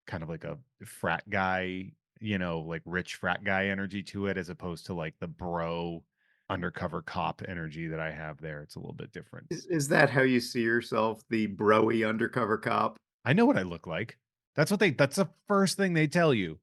kind of like a frat guy, like rich frat guy energy to it, as opposed to like the bro undercover cop energy that I have there. It's a little bit different. Is that how you see yourself, the broy undercover cop? I know what I look like. That's the first thing they tell you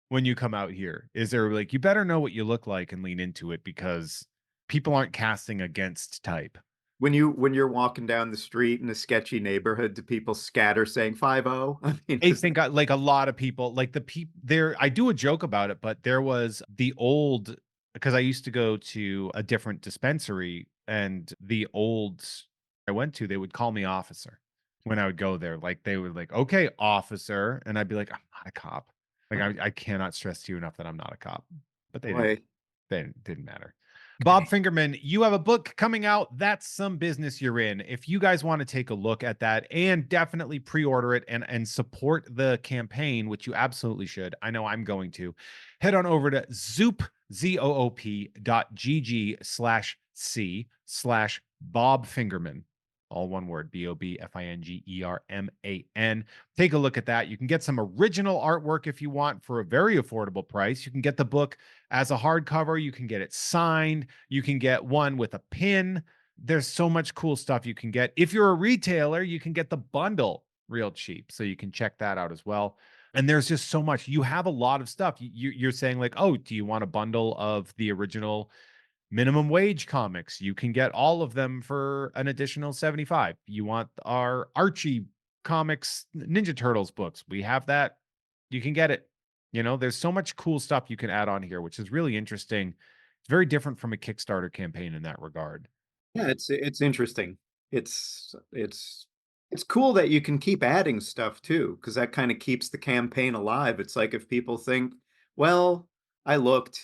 when you come out here, is they're like, you better know what you look like and lean into it, because people aren't casting against type. When you're walking down the street in a sketchy neighborhood, do people scatter saying 5-0? I mean, I is that think like a lot of people, like the people there, I do a joke about it, but there was the old, because I used to go to a different dispensary, and the old I went to, they would call me officer when I would go there. Like they would like, okay, officer. And I'd be like, I'm not a cop. Like I cannot stress to you enough that I'm not a cop. But boy. they didn't matter. Bob Fingerman, you have a book coming out. That's some business you're in. If you guys want to take a look at that, and definitely pre-order it and support the campaign, which you absolutely should. I know I'm going to. Head on over to zoop.gg/c/ Bob Fingerman. All one word, BOBFINGERMAN. Take a look at that. You can get some original artwork if you want for a very affordable price. You can get the book as a hardcover. You can get it signed. You can get one with a pin. There's so much cool stuff you can get. If you're a retailer, you can get the bundle real cheap. So you can check that out as well. And there's just so much. You have a lot of stuff. You're saying, like, oh, do you want a bundle of the original minimum wage comics? You can get all of them for an additional 75. You want our Archie comics, Ninja Turtles books? We have that. You can get it. There's so much cool stuff you can add on here, which is really interesting. It's very different from a Kickstarter campaign in that regard. Yeah, it's interesting. It's cool that you can keep adding stuff too, because that kind of keeps the campaign alive. It's like if people think, well, I looked,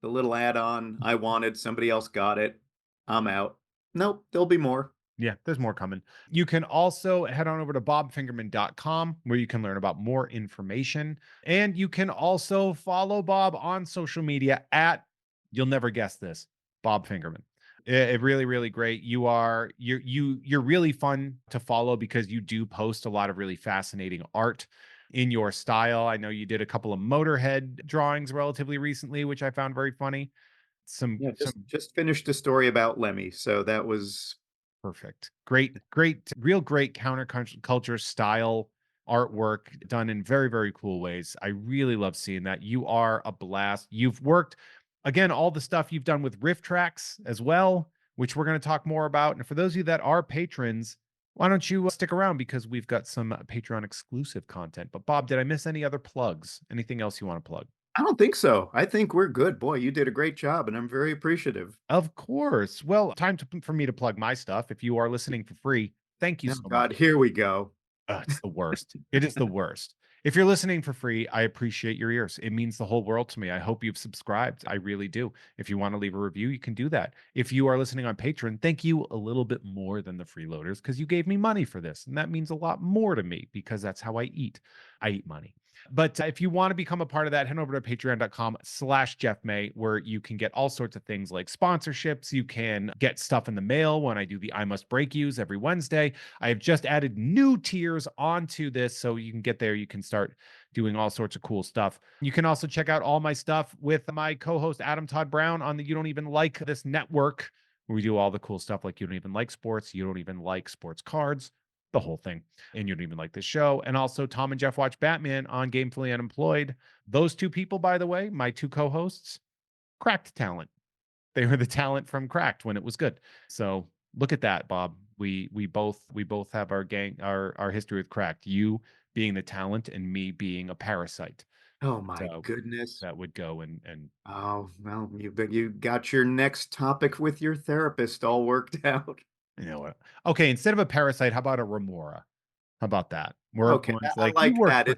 the little add-on I wanted, somebody else got it, I'm out. Nope, there'll be more. Yeah, there's more coming. You can also head on over to bobfingerman.com, where you can learn about more information. And you can also follow Bob on social media at, you'll never guess this, Bob Fingerman. Really, really great. You're really fun to follow, because you do post a lot of really fascinating art in your style. I know you did a couple of Motorhead drawings relatively recently, which I found very funny. Yeah, Some just finished a story about Lemmy, so that was Perfect. Great, great, real great counterculture style artwork done in very, very cool ways. I really love seeing that. You are a blast. You've worked, again, all the stuff you've done with riff tracks as well, which we're going to talk more about. And for those of you that are patrons, why don't you stick around, because we've got some Patreon exclusive content. But Bob, did I miss any other plugs? Anything else you want to plug? I don't think so. I think we're good. Boy, you did a great job, and I'm very appreciative. Of course. Well, for me to plug my stuff. If you are listening for free, thank you Oh so much. God, here we go. It's the worst. It is the worst. If you're listening for free, I appreciate your ears. It means the whole world to me. I hope you've subscribed. I really do. If you want to leave a review, you can do that. If you are listening on Patreon, thank you a little bit more than the freeloaders, because you gave me money for this. And that means a lot more to me, because that's how I eat. I eat money. But if you want to become a part of that, head over to patreon.com/Jeff May, where you can get all sorts of things like sponsorships. You can get stuff in the mail when I do the I Must Break Yous every Wednesday. I have just added new tiers onto this, so you can get there. You can start doing all sorts of cool stuff. You can also check out all my stuff with my co-host Adam Todd Brown on the You Don't Even Like This network, where we do all the cool stuff like You Don't Even Like Sports, You Don't Even Like Sports Cards, the whole thing. And You Don't Even Like This Show. And also Tom and Jeff Watch Batman on Gamefully Unemployed. Those two people, by the way, my two co-hosts, Cracked talent. They were the talent from Cracked when it was good. So look at that, Bob. We both have our history with Cracked. You being the talent and me being a parasite. Oh my So goodness. that would go and Oh, well, you got your next topic with your therapist all worked out. you know what? Okay, instead of a parasite, how about a remora? How about that? Where Okay, everyone's I like, you like worked that. for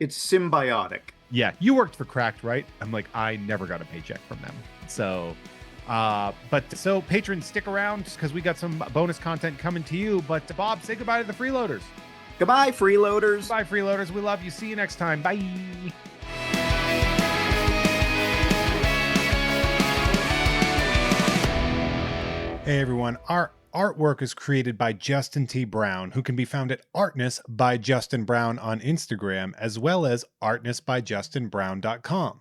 It's symbiotic. yeah, you worked for Cracked, right? I'm like, I never got a paycheck from them. So but patrons, stick around because we got some bonus content coming to you. But Bob, say goodbye to the freeloaders. Goodbye, freeloaders. Bye, freeloaders. We love you. See you next time. Bye. Hey everyone, our artwork is created by Justin T. Brown, who can be found at Artness by Justin Brown on Instagram, as well as artnessbyjustinbrown.com.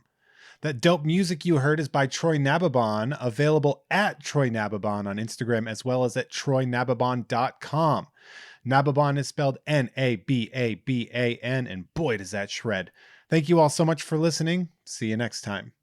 That dope music you heard is by Troy Nababon, available at Troy Nababon on Instagram, as well as at troynababon.com. Nababon is spelled Nababan, and boy, does that shred. Thank you all so much for listening. See you next time.